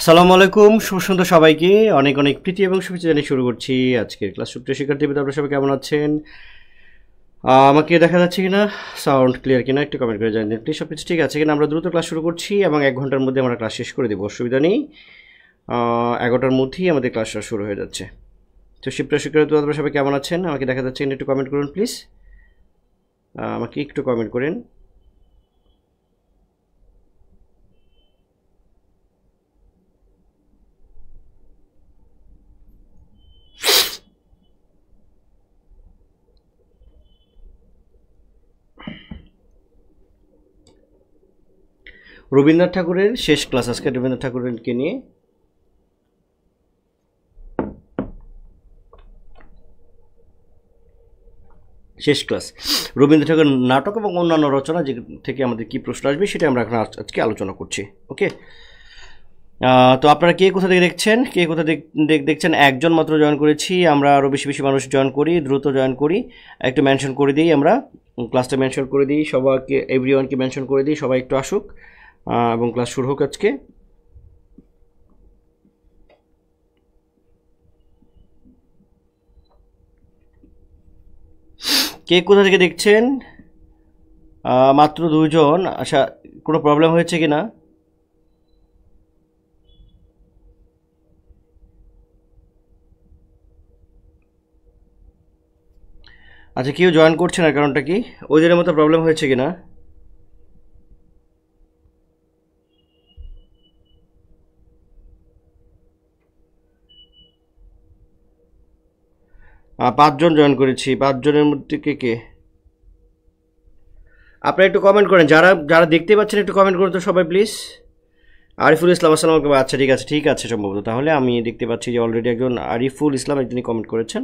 আসসালামু আলাইকুম, শুভ সন্ধ্যা সবাইকে। অনেক অনেক প্রীতি এবং শুভেচ্ছা জানিয়ে শুরু করছি আজকের ক্লাস। সুপ্রিয় শিক্ষার্থী, আপনারা সবাই কেমন আছেন? আমাকে দেখা যাচ্ছে কিনা, সাউন্ড ক্লিয়ার কিনা একটু কমেন্ট করে জানিয়ে দিন প্লিজ। সব কিছু ঠিক আছে কিনা? আমরা দ্রুত ক্লাস শুরু করছি এবং 1 ঘন্টার মধ্যে আমরা ক্লাস শেষ করে দেবো, অসুবিধা নেই। 11টার মধ্যেই আমাদের ক্লাসটা শুরু হয়ে যাচ্ছে। তো সুপ্রিয় শিক্ষার্থী, আপনারা সবাই কেমন আছেন? আমাকে দেখা যাচ্ছে কিনা একটু কমেন্ট করুন প্লিজ। আমাকে একটু কমেন্ট করেন। রবীন্দ্রনাথ ঠাকুরের শেষ ক্লাস আজকে, রবীন্দ্রনাথ ঠাকুরকে নিয়ে। শেষ ক্লাস রবীন্দ্রনাথ ঠাকুরের নাটক এবং অন্যান্য রচনা যে থেকে আমাদের কি প্রশ্ন আসবে সেটা আমরা এখন আজকে আলোচনা করছি। ওকে, তো আপনারা কে কোথা থেকে দেখছেন, কে কোথা দেখছেন? একজন মাত্র জয়েন করেছি আমরা, আরও বেশি বেশি মানুষ জয়েন করি, দ্রুত জয়েন করি। একটু মেনশন করে দিই, আমরা ক্লাসটা মেনশন করে দিই, সবাইকে এভরিওয়ানকে মেনশন করে দিই, সবাই একটু আসুক এবং ক্লাস শুরু হোক আজকে। কে কোথা থেকে দেখছেন? মাত্র 2 জন। আচ্ছা, কোনো প্রবলেম হয়েছে কি না? আচ্ছা, কেউ জয়েন করছে না, কারণটা কি? ওই দিনের মতো প্রবলেম হয়েছে কি না? পাঁচজন জয়েন করেছি, 5 জনের মধ্যে কে কে? আপনারা একটু কমেন্ট করেন, যারা যারা দেখতে পাচ্ছেন একটু কমেন্ট করুন তো সবাই প্লিজ। আরিফুল ইসলাম, আসসালামু আলাইকুম। আচ্ছা, ঠিক আছে সম্ভবত। তাহলে আমি দেখতে পাচ্ছি যে অলরেডি একজন আরিফুল ইসলাম একজনই কমেন্ট করেছেন।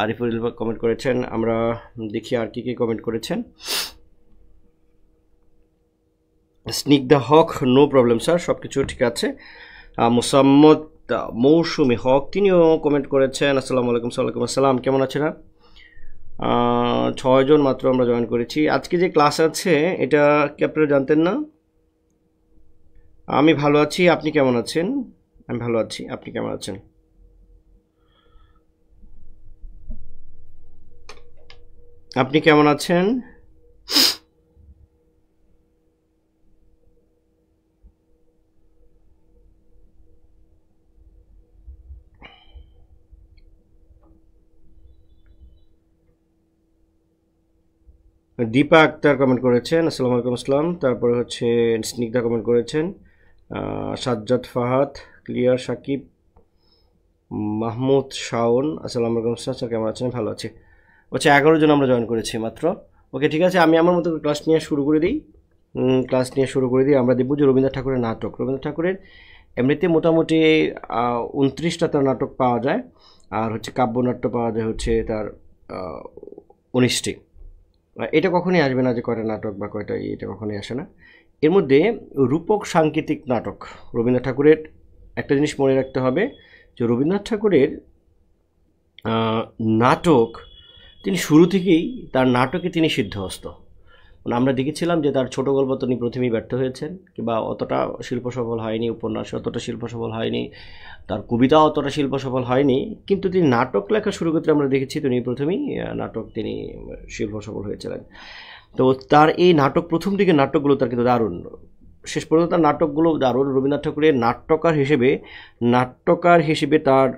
আরিফুল ইসলাম কমেন্ট করেছেন। আমরা দেখি আর কি কমেন্ট করেছেন। স্নিগ্ধা হক, নো প্রবলেম স্যার, সব কিছু ঠিক আছে। মোসাম্মদ মৌসুমি হক, তিনিও কমেন্ট করেছেন। আসসালামু আলাইকুম। সালাইকুম আসসালাম, কেমন আছেন? 6 জন মাত্র আমরা জয়েন করেছি। আজকে যে ক্লাস আছে এটা কি আপনারা জানতেন না? আমি ভালো আছি, আপনি কেমন আছেন? আমি ভালো আছি, আপনি কেমন আছেন? আপনি কেমন আছেন? দীপা আক্তার কমেন্ট করেছেন, আসসালামু আলাইকুম আসসালাম। তারপরে হচ্ছে স্নিগ্ধা কমেন্ট করেছেন। সাজ্জাদ ফাহাদ, ক্লিয়ার, সাকিব, মাহমুদ শাওন, আসসালামু আলাইকুম স্যার, কেমন আছেন? ভালো আছি। আচ্ছা, 11 জন আমরা জয়েন করেছি মাত্র। ওকে, ঠিক আছে, আমি আমার মতো ক্লাস নিয়ে শুরু করে দিই। আমরা দেখব যে রবীন্দ্রনাথ ঠাকুরের নাটক। রবীন্দ্রনাথ ঠাকুরের এমনিতে মোটামুটি 29টা তার নাটক পাওয়া যায়, আর হচ্ছে কাব্যনাট্য পাওয়া যায় হচ্ছে তার 19টি। এটা কখনোই আসবে না যে কয়টা নাটক বা কয়টা, এটা কখনোই আসে না। এর মধ্যে রূপক সাংকেতিক নাটক রবীন্দ্রনাথ ঠাকুরের, একটা জিনিস মনে রাখতে হবে যে রবীন্দ্রনাথ ঠাকুরের নাটক, তিনি শুরু থেকেই তার নাটকে তিনি সিদ্ধহস্ত। মানে আমরা দেখেছিলাম যে তার ছোট গল্প তিনি প্রথমেই ব্যর্থ হয়েছেন, কিংবা অতটা শিল্প সফল হয়নি, উপন্যাস অতটা শিল্প সফল হয়নি, তার কবিতা অতটা শিল্প সফল হয়নি, কিন্তু তিনি নাটক লেখা শুরু করতে আমরা দেখেছি তিনি প্রথমেই নাটক তিনি শিল্প সফল হয়েছিলেন। তো তার এই নাটক, প্রথম দিকের নাটকগুলো তার কিন্তু দারুণ, শেষ পর্যন্ত তার নাটকগুলো দারুণ। রবীন্দ্রনাথ ঠাকুরের নাট্যকার হিসেবে তার,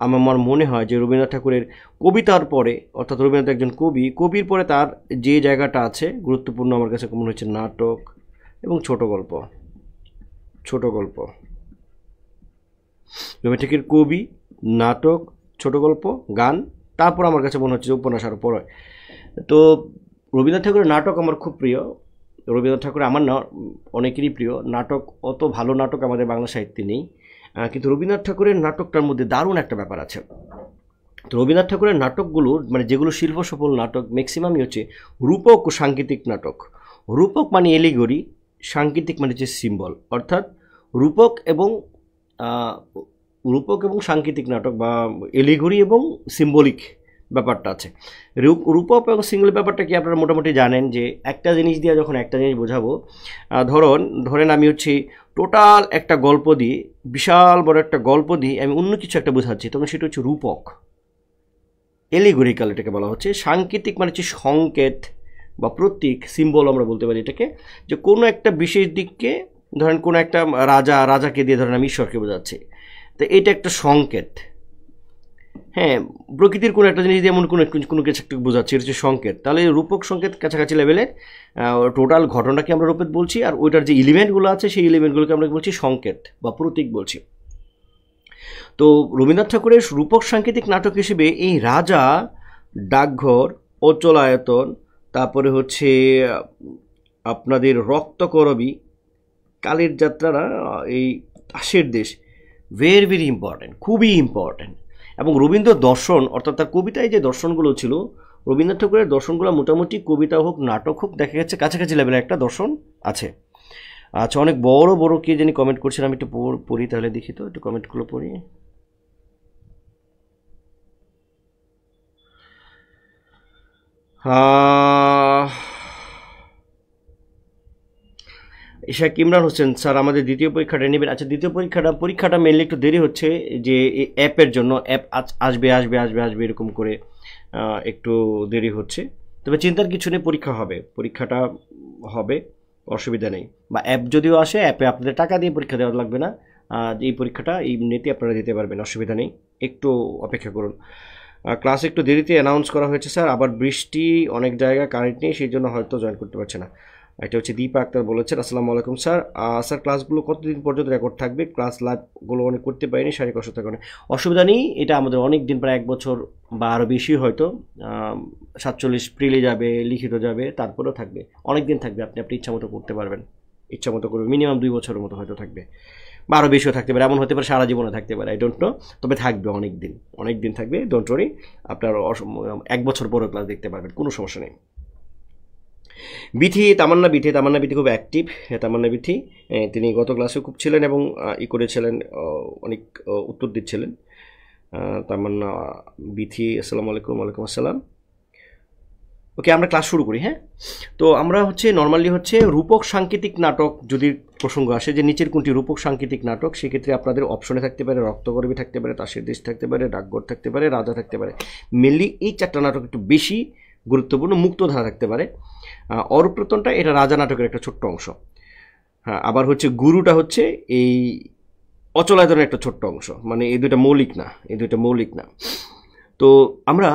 আমার মনে হয় যে রবীন্দ্রনাথ ঠাকুরের কবিতার পরে, অর্থাৎ রবীন্দ্রনাথ একজন কবির পরে তার যে জায়গাটা আছে গুরুত্বপূর্ণ আমার কাছে মনে হচ্ছে নাটক এবং ছোট গল্প। রবীন্দ্রনাথ ঠাকুরের কবি, নাটক, ছোট গল্প, গান, তারপর আমার কাছে মনে হচ্ছে উপন্যাস আরও পড়ে। তো রবীন্দ্রনাথ ঠাকুরের নাটক আমার খুব প্রিয়। রবীন্দ্রনাথ ঠাকুর আমার না অনেকেরই প্রিয়। নাটক, অত ভালো নাটক আমাদের বাংলা সাহিত্যে নেই, কিন্তু রবীন্দ্রনাথ ঠাকুরের নাটকটার মধ্যে দারুণ একটা ব্যাপার আছে। তো রবীন্দ্রনাথ ঠাকুরের নাটকগুলো, মানে যেগুলো শিল্প সফল নাটক, ম্যাক্সিমামই হচ্ছে রূপক ও সাংকেতিক নাটক। রূপক মানে এলিগরি, সাংকেতিক মানে হচ্ছে সিম্বল, অর্থাৎ রূপক এবং সাংকেতিক নাটক বা এলিগরি এবং সিম্বলিক ব্যাপারটা আছে। রূপক এবং সিঙ্গল ব্যাপারটা কি আপনারা মোটামুটি জানেন, যে একটা জিনিস দিয়ে যখন একটা জিনিস বোঝাবো, ধরেন আমি হচ্ছি টোটাল একটা গল্প দিয়ে, বিশাল বড় একটা গল্প দিয়ে আমি অন্য কিছু একটা বোঝাচ্ছি, তখন সেটা হচ্ছে রূপক, এলিগোরিক্যাল এটাকে বলা হচ্ছে। সাংকেতিক মানে হচ্ছে সংকেত বা প্রতীক, সিম্বল আমরা বলতে পারি এটাকে, যে কোনো একটা বিশেষ দিককে, ধরেন কোনো একটা রাজাকে দিয়ে ধরেন আমি ঈশ্বরকে বোঝাচ্ছি, তো এটা একটা সংকেত। হ্যাঁ, প্রকৃতির কোনো একটা জিনিস দিয়ে এমন কোনো কিছু একটা বোঝাচ্ছি, এটা হচ্ছে সংকেত। তাহলে রূপক সংকেত কাছাকাছি লেভেলের, টোটাল ঘটনাকে আমরা রূপক বলছি, আর ওইটার যে এলিমেন্টগুলো আছে সেই এলিমেন্টগুলোকে আমরা বলছি সংকেত বা প্রতীক বলছি। তো রবীন্দ্রনাথ ঠাকুরের রূপক সাংকেতিক নাটক হিসেবে এই রাজা, ডাকঘর, অচলায়তন, তারপরে হচ্ছে আপনাদের রক্তকরবী, কালের যাত্রারা, এই তাসের দেশ, ভেরি ভেরি ইম্পর্ট্যান্ট, খুবই ইম্পর্ট্যান্ট। এবং রবীন্দ্র দর্শন, অর্থাৎ তার কবিতায় যে দর্শনগুলো ছিল, রবীন্দ্রনাথ ঠাকুরের দর্শনগুলো মোটামুটি কবিতা হোক নাটক হোক দেখা গেছে কাছাকাছি লেভেলের একটা দর্শন আছে। আচ্ছা, অনেক বড় বড় কে জানি কমেন্ট করছেন, আমি একটু পড়ি তাহলে, দেখি তো একটু কমেন্টগুলো পড়ি। ইশাক ইমরান হোসেন স্যার, আমাদের দ্বিতীয় পরীক্ষাটা নেবেন? আচ্ছা, দ্বিতীয় পরীক্ষাটা মেনলি একটু দেরি হচ্ছে, যে অ্যাপের জন্য, অ্যাপ আসবে আসবে আসবে আসবে এরকম করে একটু দেরি হচ্ছে। তবে চিন্তার কিছু নেই, পরীক্ষাটা হবে, অসুবিধা নেই। বা অ্যাপ যদিও আসে, অ্যাপে আপনাদের টাকা দিয়ে পরীক্ষা দেওয়া লাগবে না, এই পরীক্ষাটা এই নেটে আপনারা দিতে পারবেন, অসুবিধা নেই, একটু অপেক্ষা করুন। ক্লাস একটু দেরিতে অ্যানাউন্স করা হয়েছে স্যার, আবার বৃষ্টি, অনেক জায়গায় কারেন্ট নেই, সেই জন্য হয়তো জয়েন করতে পারছে না। এটা হচ্ছে দীপা আক্তার বলেছেন। আসসালামু আলাইকুম স্যার। স্যার, ক্লাসগুলো কতদিন পর্যন্ত রেকর্ড থাকবে? ক্লাস লাইভগুলো অনেক করতে পারিনি শারীরিক অসুস্থতার কারণে। অসুবিধা নেই, এটা আমাদের অনেক দিন, প্রায় 1 বছর বা আরও বেশি হয়তো, 47 প্রিলি যাবে, লিখিত যাবে, তারপরেও থাকবে, অনেক দিন থাকবে, আপনি ইচ্ছা মতো করতে পারবেন, ইচ্ছা মতো করবে, মিনিমাম 2 বছরের মতো হয়তো থাকবে, বা আরও বেশিও থাকতে পারে, এমন হতে পারে সারা জীবনে থাকতে পারে, আই ডোন্ট নো, তবে থাকবে, অনেক দিন থাকবে, ডোন্ট ওয়ারি। আপনার 1 বছর পরেও ক্লাস দেখতে পারবেন, কোনো সমস্যা নেই। তামান্না বিথি খুব অ্যাক্টিভ। তামান্না বিথি, তিনি গত ক্লাসে খুব ছিলেন এবং করেছিলেন, অনেক উত্তর দিচ্ছিলেন। তামান্না বিথি, আসসালামু আলাইকুম। ওয়ালাইকুম আসসালাম। ওকে, আমরা ক্লাস শুরু করি। হ্যাঁ, তো আমরা নর্মালি রূপক সাংকেতিক নাটক যদি প্রসঙ্গ আসে, যে নিচের কোনটি রূপক সাংকেতিক নাটক, সেক্ষেত্রে আপনাদের অপশনে থাকতে পারে রক্তকরবী থাকতে পারে, তাসের দেশ থাকতে পারে, ডাকঘর থাকতে পারে, রাজা থাকতে পারে। মেনলি এই 4টা নাটক একটু বেশি গুরুত্বপূর্ণ। মুক্তধারা থাকতে পারে। অরূপরতনটা এটা রাজা নাটকের একটা ছোট্ট অংশ। হ্যাঁ, আবার গুরুটা এই অচলায়তনের একটা ছোট্ট অংশ, মানে এই দুইটা মৌলিক না। তো আমরা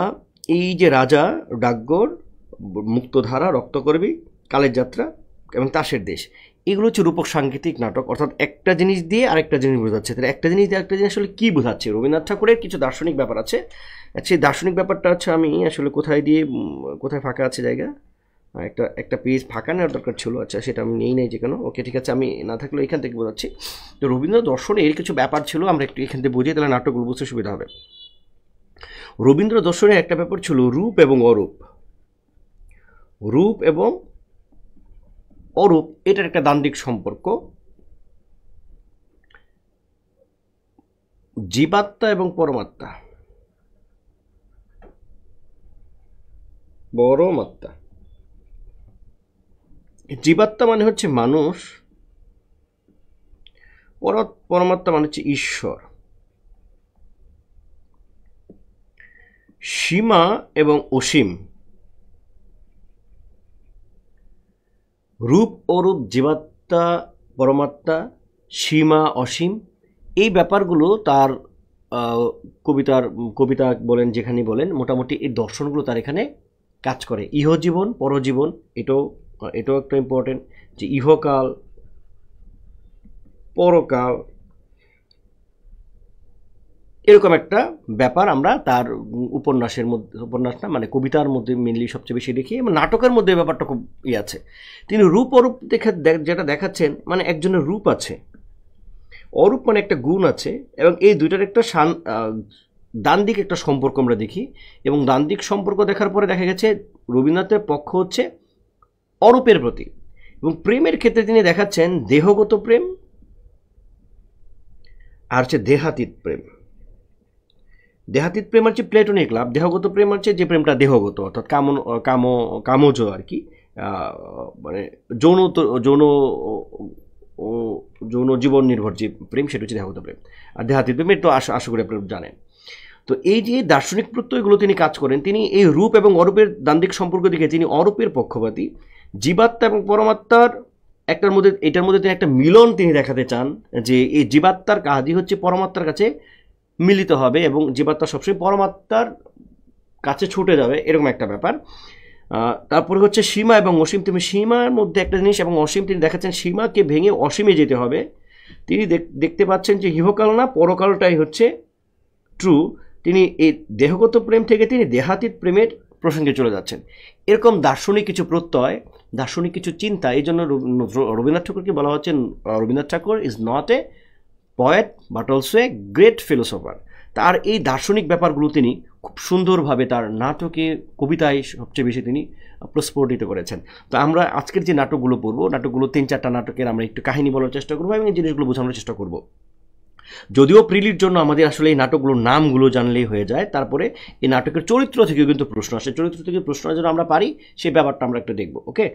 এই যে রাজা, ডাকঘর, মুক্তধারা, রক্তকরবী, কালের যাত্রা এবং তাসের দেশ, এগুলো হচ্ছে রূপক সাংকেতিক নাটক, অর্থাৎ একটা জিনিস দিয়ে আরেকটা জিনিস বোঝাচ্ছে। তাহলে একটা জিনিস দিয়ে আরেকটা জিনিস আসলে কী বোঝাচ্ছে? রবীন্দ্রনাথ ঠাকুরের কিছু দার্শনিক ব্যাপার আছে। সেই দার্শনিক ব্যাপারটা আমি আসলে কোথায় ফাঁকা আছে জায়গা, একটা পেজ ফাঁকা নেওয়ার দরকার ছিল। আচ্ছা, সেটা আমি নেই যে কেন। ওকে, ঠিক আছে, আমি না থাকলে এখান থেকে বোঝাচ্ছি। তো রবীন্দ্র দর্শনে এর কিছু ব্যাপার ছিল, আমরা একটু এখান থেকে বুঝি, তাহলে নাটকগুলো বুঝতে সুবিধা হবে। রবীন্দ্র দর্শনের একটা ব্যাপার ছিল রূপ এবং অরূপ। এটার একটা দ্বান্দ্বিক সম্পর্ক। জীবাত্মা এবং পরমাত্মা, জীবাত্মা মানে মানুষ, পরমাত্মা মানে ঈশ্বর। সীমা এবং অসীম, রূপ অরূপ, জীবাত্মা, পরমাত্মা, সীমা, অসীম, এই ব্যাপারগুলো তার কবিতা বলেন, যেখানে বলেন, মোটামুটি এই দর্শনগুলো তার এখানে কাজ করে। ইহজীবন, পরজীবন, এটাও একটা ইম্পর্টেন্ট, যে ইহকাল, পরকাল, এরকম একটা ব্যাপার আমরা তার উপন্যাস না, মানে কবিতার মধ্যে মেনলি সবচেয়ে বেশি দেখি, এবং নাটকের মধ্যে ব্যাপারটা খুব আছে। তিনি রূপ অরূপ যেটা দেখাচ্ছেন, মানে একজনের রূপ আছে, অরূপ মানে একটা গুণ আছে, এবং এই দুইটার একটা দ্বান্দ্বিক একটা সম্পর্ক আমরা দেখি। এবং দ্বান্দ্বিক সম্পর্ক দেখার পরে দেখা গেছে রবীন্দ্রনাথের পক্ষ অরূপের প্রতি, এবং প্রেমের ক্ষেত্রে তিনি দেখাচ্ছেন দেহগত প্রেম আর দেহাতীত প্রেম। দেহাতীত প্রেম প্লেটোনিক লাভ, দেহগত প্রেম যে প্রেমটা দেহগত, অর্থাৎ কামজ আর কি, মানে যৌন জীবন নির্ভর যে প্রেম সেটা হচ্ছে দেহগত প্রেম, আর দেহাতীত প্রেম তো আশা করি আপনারা জানেন। তো এই যে দার্শনিক প্রত্যয়গুলো তিনি কাজ করেন, তিনি এই রূপ এবং অরূপের দ্বান্দ্বিক সম্পর্ক দেখে তিনি অরূপের পক্ষপাতী, জীবাত্মা এবং পরমাত্মার এটার মধ্যে তিনি একটা মিলন তিনি দেখাতে চান, যে এই জীবাত্মার কাজই হচ্ছে পরমাত্মার কাছে মিলিত হবে এবং জীবাত্মা সবসময় পরমাত্মার কাছে ছুটে যাবে, এরকম একটা ব্যাপার। তারপরে হচ্ছে সীমা এবং অসীম, তুমি সীমার মধ্যে একটা জিনিস এবং অসীম তিনি দেখাচ্ছেন, সীমাকে ভেঙে অসীমে যেতে হবে। তিনি দেখতে পাচ্ছেন যে ইহকাল না পরকালটাই হচ্ছে ট্রু। তিনি এই দেহগত প্রেম থেকে তিনি দেহাতীত প্রেমের প্রসঙ্গে চলে যাচ্ছেন। এরকম দার্শনিক কিছু প্রত্যয়, দার্শনিক কিছু চিন্তা, এই জন্য রবীন্দ্রনাথ ঠাকুরকে বলা হচ্ছে Rabindranath Thakur is not a poet but also a great philosopher. তার এই দার্শনিক ব্যাপারগুলো তিনি খুব সুন্দরভাবে তার নাটকে, কবিতায় সবচেয়ে বেশি তিনি প্রস্ফুটিত করেছেন। তো আমরা আজকের যে নাটকগুলো পড়বো, নাটকগুলো 3-4টা নাটকের আমরা একটু কাহিনী বলার চেষ্টা করবো এবং এই জিনিসগুলো বোঝানোর চেষ্টা করব। যদিও প্রিলির জন্য আমাদের আসলে এই নাটকগুলোর নামগুলো জানলেই হয়ে যায়, তারপরে এই নাটকের চরিত্র থেকেও কিন্তু প্রশ্ন আসে, চরিত্র থেকে প্রশ্ন যেন আমরা পারি সেই ব্যাপারটা আমরা একটু দেখবো। ওকে,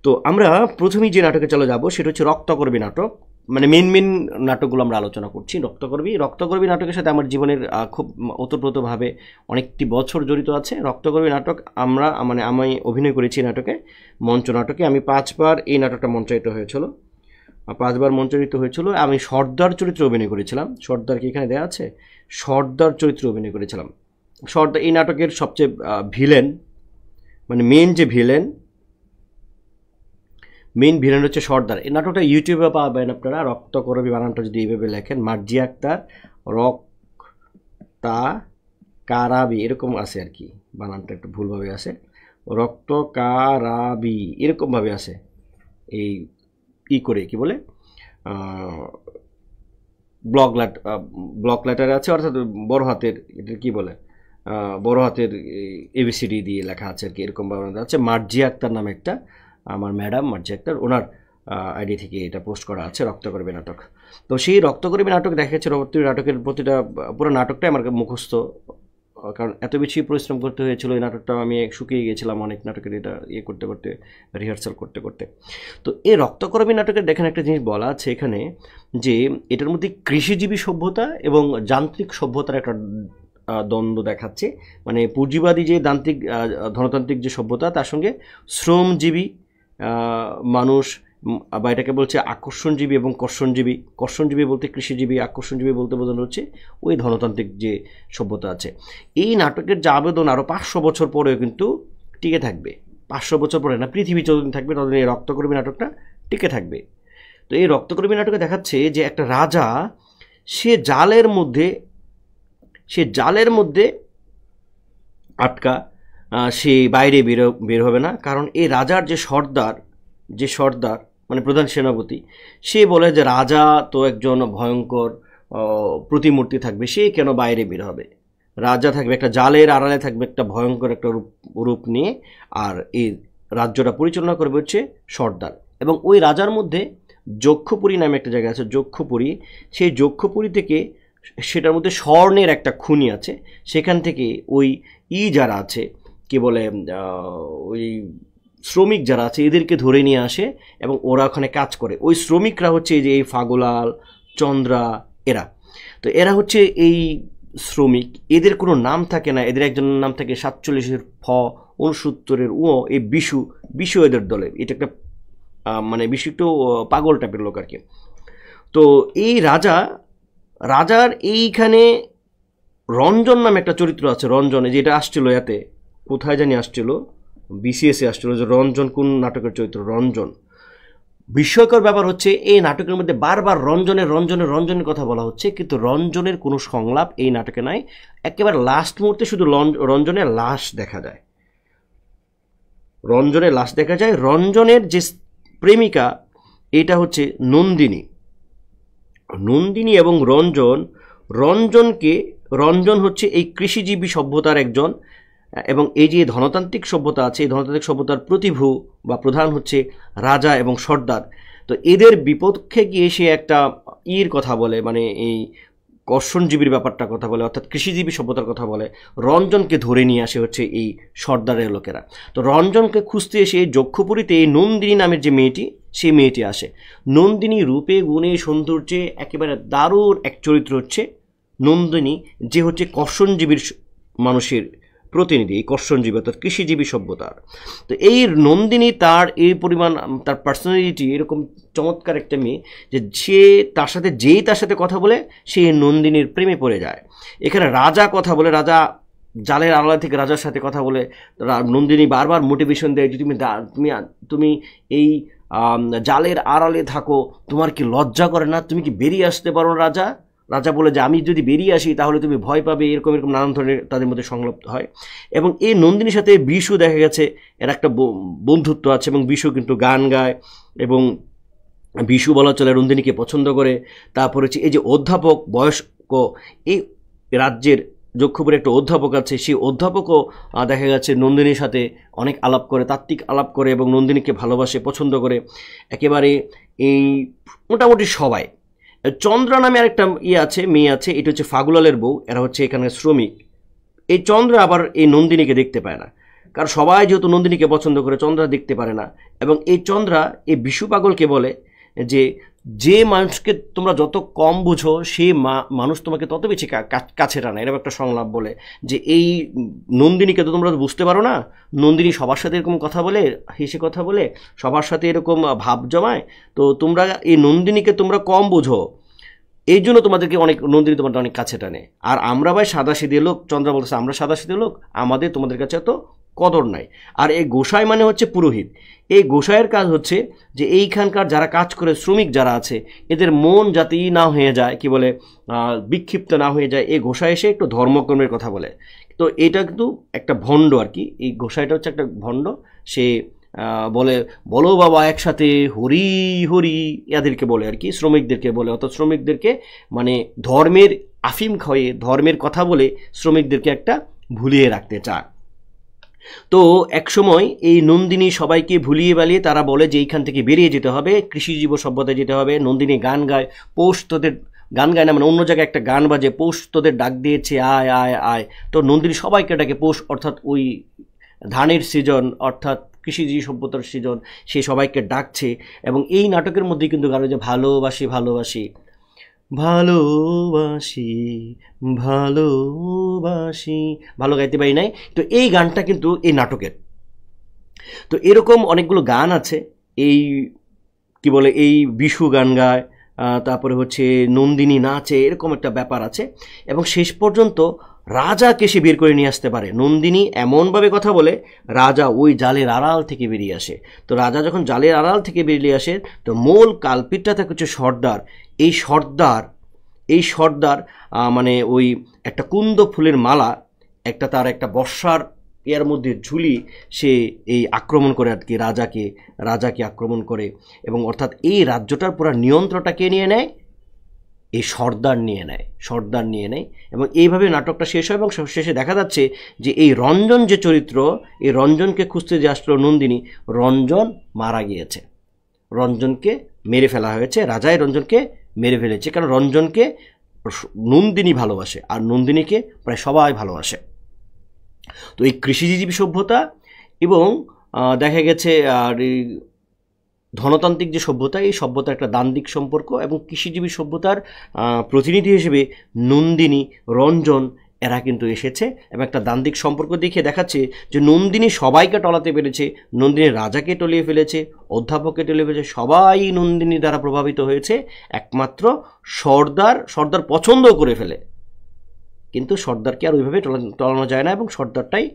তো আমরা প্রথমেই যে নাটকে চলে যাব সেটা হচ্ছে রক্তকরবী নাটক। মানে মেন নাটকগুলো আমরা আলোচনা করছি। রক্তকরবী নাটকের সাথে আমার জীবনের খুব ওতপ্রোতভাবে অনেকটি বছর জড়িত আছে। রক্তকরবী নাটক আমি অভিনয় করেছি নাটকে, মঞ্চ নাটকে। আমি 5 বার এই নাটকটা মঞ্চায়িত হয়েছিল, 5 বার মঞ্চায়িত হয়েছিল। আমি সর্দার চরিত্রে অভিনয় করেছিলাম। সর্দার কি এখানে দেওয়া আছে? সর্দার চরিত্রে অভিনয় করেছিলাম। সর্দার এই নাটকের সবচেয়ে ভিলেন, মানে মেন ভিলেন হচ্ছে সর্দার। এই নাটকটা ইউটিউবে পাবেন আপনারা। রক্তকরবী বানানটা যদি এইভাবে লেখেন, মার্জিয়া আক্তার রক্তাকারাবি এরকম আছে আর কি, বানানটা একটু ভুলভাবে আছে, রক্তকারাবি এরকমভাবে আছে। এই করে কি বলে ব্লক লেটারে আছে, অর্থাৎ বড় হাতের, এটা কি বলে বড় হাতের ABCD দিয়ে লেখা আছে আর কি, এরকমভাবে আছে। মার্জিয়া আক্তার নামে একটা আমার ম্যাডাম মার্জিয়া আক্তার, ওনার আইডি থেকে এটা পোস্ট করা আছে, রক্তকরবী নাটক। তো সেই রক্তকরবী নাটক দেখাচ্ছে, নাটকের প্রতিটা পুরো নাটকটাই আমার মুখস্থ, কারণ এত বেশি পরিশ্রম করতে হয়েছিল। এই নাটকটা আমি শুকিয়ে গিয়েছিলাম অনেক নাটকের এটা করতে রিহার্সাল করতে। তো এই রক্তকরবী নাটকের দেখেন একটা জিনিস বলা আছে এখানে, যে এটার মধ্যে কৃষিজীবী সভ্যতা এবং যান্ত্রিক সভ্যতার একটা দ্বন্দ্ব দেখাচ্ছে। মানে পুঁজিবাদী যে ধনতান্ত্রিক যে সভ্যতা, তার সঙ্গে শ্রমজীবী মানুষ, বা এটাকে বলছে আকর্ষণজীবী এবং কর্ষণজীবী বলতে কৃষিজীবী, আকর্ষণজীবী বলতে বোঝানো হচ্ছে ওই ধনতান্ত্রিক যে সভ্যতা আছে। এই নাটকের যে আবেদন আরও 500 বছর পরেও কিন্তু টিকে থাকবে। 500 বছর পরে না, পৃথিবী যতদিন থাকবে ততদিন এই রক্তকরবী নাটকটা টিকে থাকবে। তো এই রক্তকরবী নাটকে দেখাচ্ছে যে একটা রাজা, সে জালের মধ্যে আটকা, সে বাইরে বের হবে না। কারণ এই রাজার যে সর্দার মানে প্রধান সেনাপতি, সে বলে যে রাজা তো একজন ভয়ঙ্কর প্রতিমূর্তি থাকবে, সে কেন বাইরে বের হবে। রাজা থাকবে একটা জালের আড়ালে, থাকবে একটা ভয়ঙ্কর একটা রূপ নিয়ে, আর এই রাজ্যটা পরিচালনা করবে হচ্ছে সর্দার। এবং ওই রাজার মধ্যে যক্ষপুরী নামে একটা জায়গা আছে, যক্ষপুরী। সেই যক্ষপুরী থেকে, সেটার মধ্যে স্বর্ণের একটা খনি আছে, সেখান থেকে ওই যারা আছে কি বলে ওই শ্রমিক যারা আছে এদেরকে ধরে নিয়ে আসে এবং ওরা ওখানে কাজ করে। ওই শ্রমিকরা হচ্ছে এই যে এই ফাগুলাল, চন্দ্রা, এরা। তো এরা হচ্ছে এই শ্রমিক, এদের কোনো নাম থাকে না। এদের একজনের নাম থাকে 47-এর ফ, 69-এর ও, এই বিশু এদের দলে। এটা একটা মানে বিশু একটু পাগল টাইপের লোক আর কি। তো এই রাজার এইখানে রঞ্জন নামে একটা চরিত্র আছে। রঞ্জন, যেটা আসছিল এতে, কোথায় জানি আসছিল, BCS-এ আসছিল, যে রঞ্জন কোন নাটকের চরিত্র, রঞ্জন। বিস্ময়কর ব্যাপার হচ্ছে এই নাটকের মধ্যে বারবার রঞ্জনের কথা বলা হচ্ছে, কিন্তু রঞ্জনের কোনো সংলাপ এই নাটকে নাই। একেবারে লাস্ট মুহূর্তে শুধু রঞ্জনের লাশ দেখা যায়। রঞ্জনের যে প্রেমিকা, এটা হচ্ছে নন্দিনী এবং রঞ্জন হচ্ছে এই কৃষিজীবী সভ্যতার একজন, এবং এই যে ধনতান্ত্রিক সভ্যতা আছে, এই ধনতান্ত্রিক সভ্যতার প্রতিভু বা প্রধান হচ্ছে রাজা এবং সর্দার। তো এদের বিপক্ষে গিয়ে সে একটা কথা বলে, মানে এই কর্ষণজীবীর ব্যাপারটা কথা বলে, অর্থাৎ কৃষিজীবী সভ্যতার কথা বলে, রঞ্জনকে ধরে নিয়ে আসে হচ্ছে এই সর্দারের লোকেরা। তো রঞ্জনকে খুঁজতে এসে এই যক্ষপুরীতে এই নন্দিনী নামের যে মেয়েটি, সেই মেয়েটি আসে। নন্দিনী রূপে গুণে সৌন্দর্যে একেবারে দারুণ এক চরিত্র হচ্ছে নন্দিনী, যে হচ্ছে কর্ষণজীবীর মানুষের প্রতিনিধি, এই কর্ষণজীবী অর্থাৎ কৃষিজীবী সভ্যতার। তো এই নন্দিনী তার এই পরিমাণ, তার পার্সোনালিটি এরকম চমৎকার একটা মেয়ে যে সে তার সাথে কথা বলে সে নন্দিনীর প্রেমে পড়ে যায়। এখানে রাজা কথা বলে, রাজা জালের আড়ালে থেকে রাজার সাথে কথা বলে, নন্দিনী বারবার মোটিভেশন দেয় যে তুমি এই জালের আড়ালে থাকো, তোমার কি লজ্জা করে না, তুমি কি বেরিয়ে আসতে পারো রাজা? রাজা বলে যে আমি যদি বেরিয়ে আসি তাহলে তুমি ভয় পাবে, এরকম নানান ধরনের তাদের মধ্যে সংলাপ হয়। এবং এই নন্দিনীর সাথে বিশু দেখা গেছে এর একটা বন্ধুত্ব আছে, এবং বিশু কিন্তু গান গায়, এবং বিশু বলা চলে নন্দিনীকে পছন্দ করে। তারপরে হচ্ছে এই যে অধ্যাপক বয়স্ক, এই রাজ্যের যক্ষপুরে একটা অধ্যাপক আছে, সেই অধ্যাপকও দেখা গেছে নন্দিনীর সাথে অনেক আলাপ করে, তাত্ত্বিক আলাপ করে, এবং নন্দিনীকে ভালোবাসে, পছন্দ করে একেবারে। এই মোটামুটি সবাই। চন্দ্রা নামে আরেকটা আছে, মেয়ে আছে, এটা হচ্ছে ফাগুলালের বউ, এরা হচ্ছে এখানে শ্রমিক। এই চন্দ্রা আবার এই নন্দিনীকে দেখতে পায় না, কারণ সবাই যেহেতু নন্দিনীকে পছন্দ করে, চন্দ্রা দেখতে পারে না। এবং এই চন্দ্রা এই বিশু পাগলকে বলে যে মানুষকে তোমরা যত কম বুঝো, সে মানুষ তোমাকে তত বেশি কাছে টানে, এরকম একটা সংলাপ বলে যে এই নন্দিনীকে তো তোমরা বুঝতে পারো না, নন্দিনী সবার সাথে এরকম কথা বলে, হেসে কথা বলে, সবার সাথে এরকম ভাব জমায়, তো তোমরা এই নন্দিনীকে তোমরা কম বুঝো, এই জন্য তোমাদেরকে নন্দিনী তোমাদের অনেক কাছে টানে। আর আমরা ভাই সাদাসিধে লোক, চন্দ্রা বলতেছে আমরা সাদাসিধে লোক, আমাদের তোমাদের কাছে এত কদর নাই। আর এই গোসাই মানে হচ্ছে পুরোহিত। এই গোসাইয়ের কাজ হচ্ছে যে এইখানকার যারা কাজ করে, শ্রমিক যারা আছে, এদের মন যাতে না হয়ে যায়, কি বলে, বিক্ষিপ্ত না হয়ে যায়, এই গোসাই এসে একটু ধর্মকর্মের কথা বলে। তো এটা কিন্তু একটা ভণ্ড আর কি, এই গোসাইটা হচ্ছে একটা ভণ্ড। সে বলে বলো বাবা একসাথে হরি হরি, এদেরকে বলে আর কি, শ্রমিকদেরকে বলে, অর্থাৎ শ্রমিকদেরকে মানে ধর্মের আফিম খাওয়িয়ে, ধর্মের কথা বলে শ্রমিকদেরকে একটা ভুলিয়ে রাখতে চায়। তো একসময় এই নন্দিনী সবাইকে ভুলিয়ে বালিয়ে তারা বলে যে এইখান থেকে বেরিয়ে যেতে হবে, কৃষিজীব সভ্যতায় যেতে হবে। নন্দিনী গান গায়, পৌষ তোদের, গান গায় না মানে অন্য জায়গায় একটা গান বাজে, পৌষ তোদের ডাক দিয়েছে আয় আয় আয়। তো নন্দিনী সবাইকে ডাকে, পৌষ অর্থাৎ ওই ধানের সিজন, অর্থাৎ কৃষিজীবী সভ্যতার সিজন, সে সবাইকে ডাকছে। এবং এই নাটকের মধ্যে কিন্তু গান যে ভালোবাসি ভালোবাসি ভালোবাসি ভালোবাসি, ভালো গাইতে পারি নাই, তো এই গানটা কিন্তু এই নাটকের। তো এরকম অনেকগুলো গান আছে, এই কি বলে, এই বিশু গান গায়, তারপরে হচ্ছে নন্দিনী নাচে, এরকম একটা ব্যাপার আছে। এবং শেষ পর্যন্ত রাজাকে সে বের করে নিয়ে আসতে পারে। নন্দিনী এমনভাবে কথা বলে রাজা ওই জালের আড়াল থেকে বেরিয়ে আসে। তো রাজা যখন জালের আড়াল থেকে বেরিয়ে আসে, তো মূল কালপিটটা থাকে হচ্ছে সর্দার। এই সর্দার মানে ওই একটা কুন্দ ফুলের মালা, তার একটা বর্ষার এর মধ্যে ঝুলি, সে এই আক্রমণ করে আর কি, রাজাকে আক্রমণ করে। এবং অর্থাৎ এই রাজ্যটার পুরো নিয়ন্ত্রণটা কে নিয়ে নেয়? এই সর্দার নিয়ে নেয়। এবং এইভাবে নাটকটা শেষ হয়। এবং শেষে দেখা যাচ্ছে যে এই রঞ্জন যে চরিত্র, এই রঞ্জনকে খুঁজতে যে আসলো নন্দিনী, রঞ্জন মারা গিয়েছে, রঞ্জনকে মেরে ফেলা হয়েছে, রাজাই রঞ্জনকে মেরে ফেলেছে, কারণ রঞ্জনকে নন্দিনী ভালোবাসে, আর নন্দিনীকে প্রায় সবাই ভালোবাসে। তো এই কৃষিজীবী সভ্যতা এবং দেখা গেছে আর এই ধনতান্ত্রিক যে সভ্যতা, এই সভ্যতার একটা দান্দিক সম্পর্ক, এবং কৃষিজীবী সভ্যতার প্রতিনিধি হিসেবে নন্দিনী, রঞ্জন এরা কিন্তু এসেছে, এবং একটা দান্দিক সম্পর্ক দেখিয়ে দেখাচ্ছে যে নন্দিনী সবাইকে টলাতে পেরেছে, নন্দিনী রাজাকে টলিয়ে ফেলেছে, অধ্যাপককে টলিয়ে ফেলেছে, সবাই নন্দিনী দ্বারা প্রভাবিত হয়েছে। একমাত্র সর্দার পছন্দও করে ফেলে, কিন্তু সর্দারকে আর ওইভাবে টলানো যায় না, এবং সর্দারটাই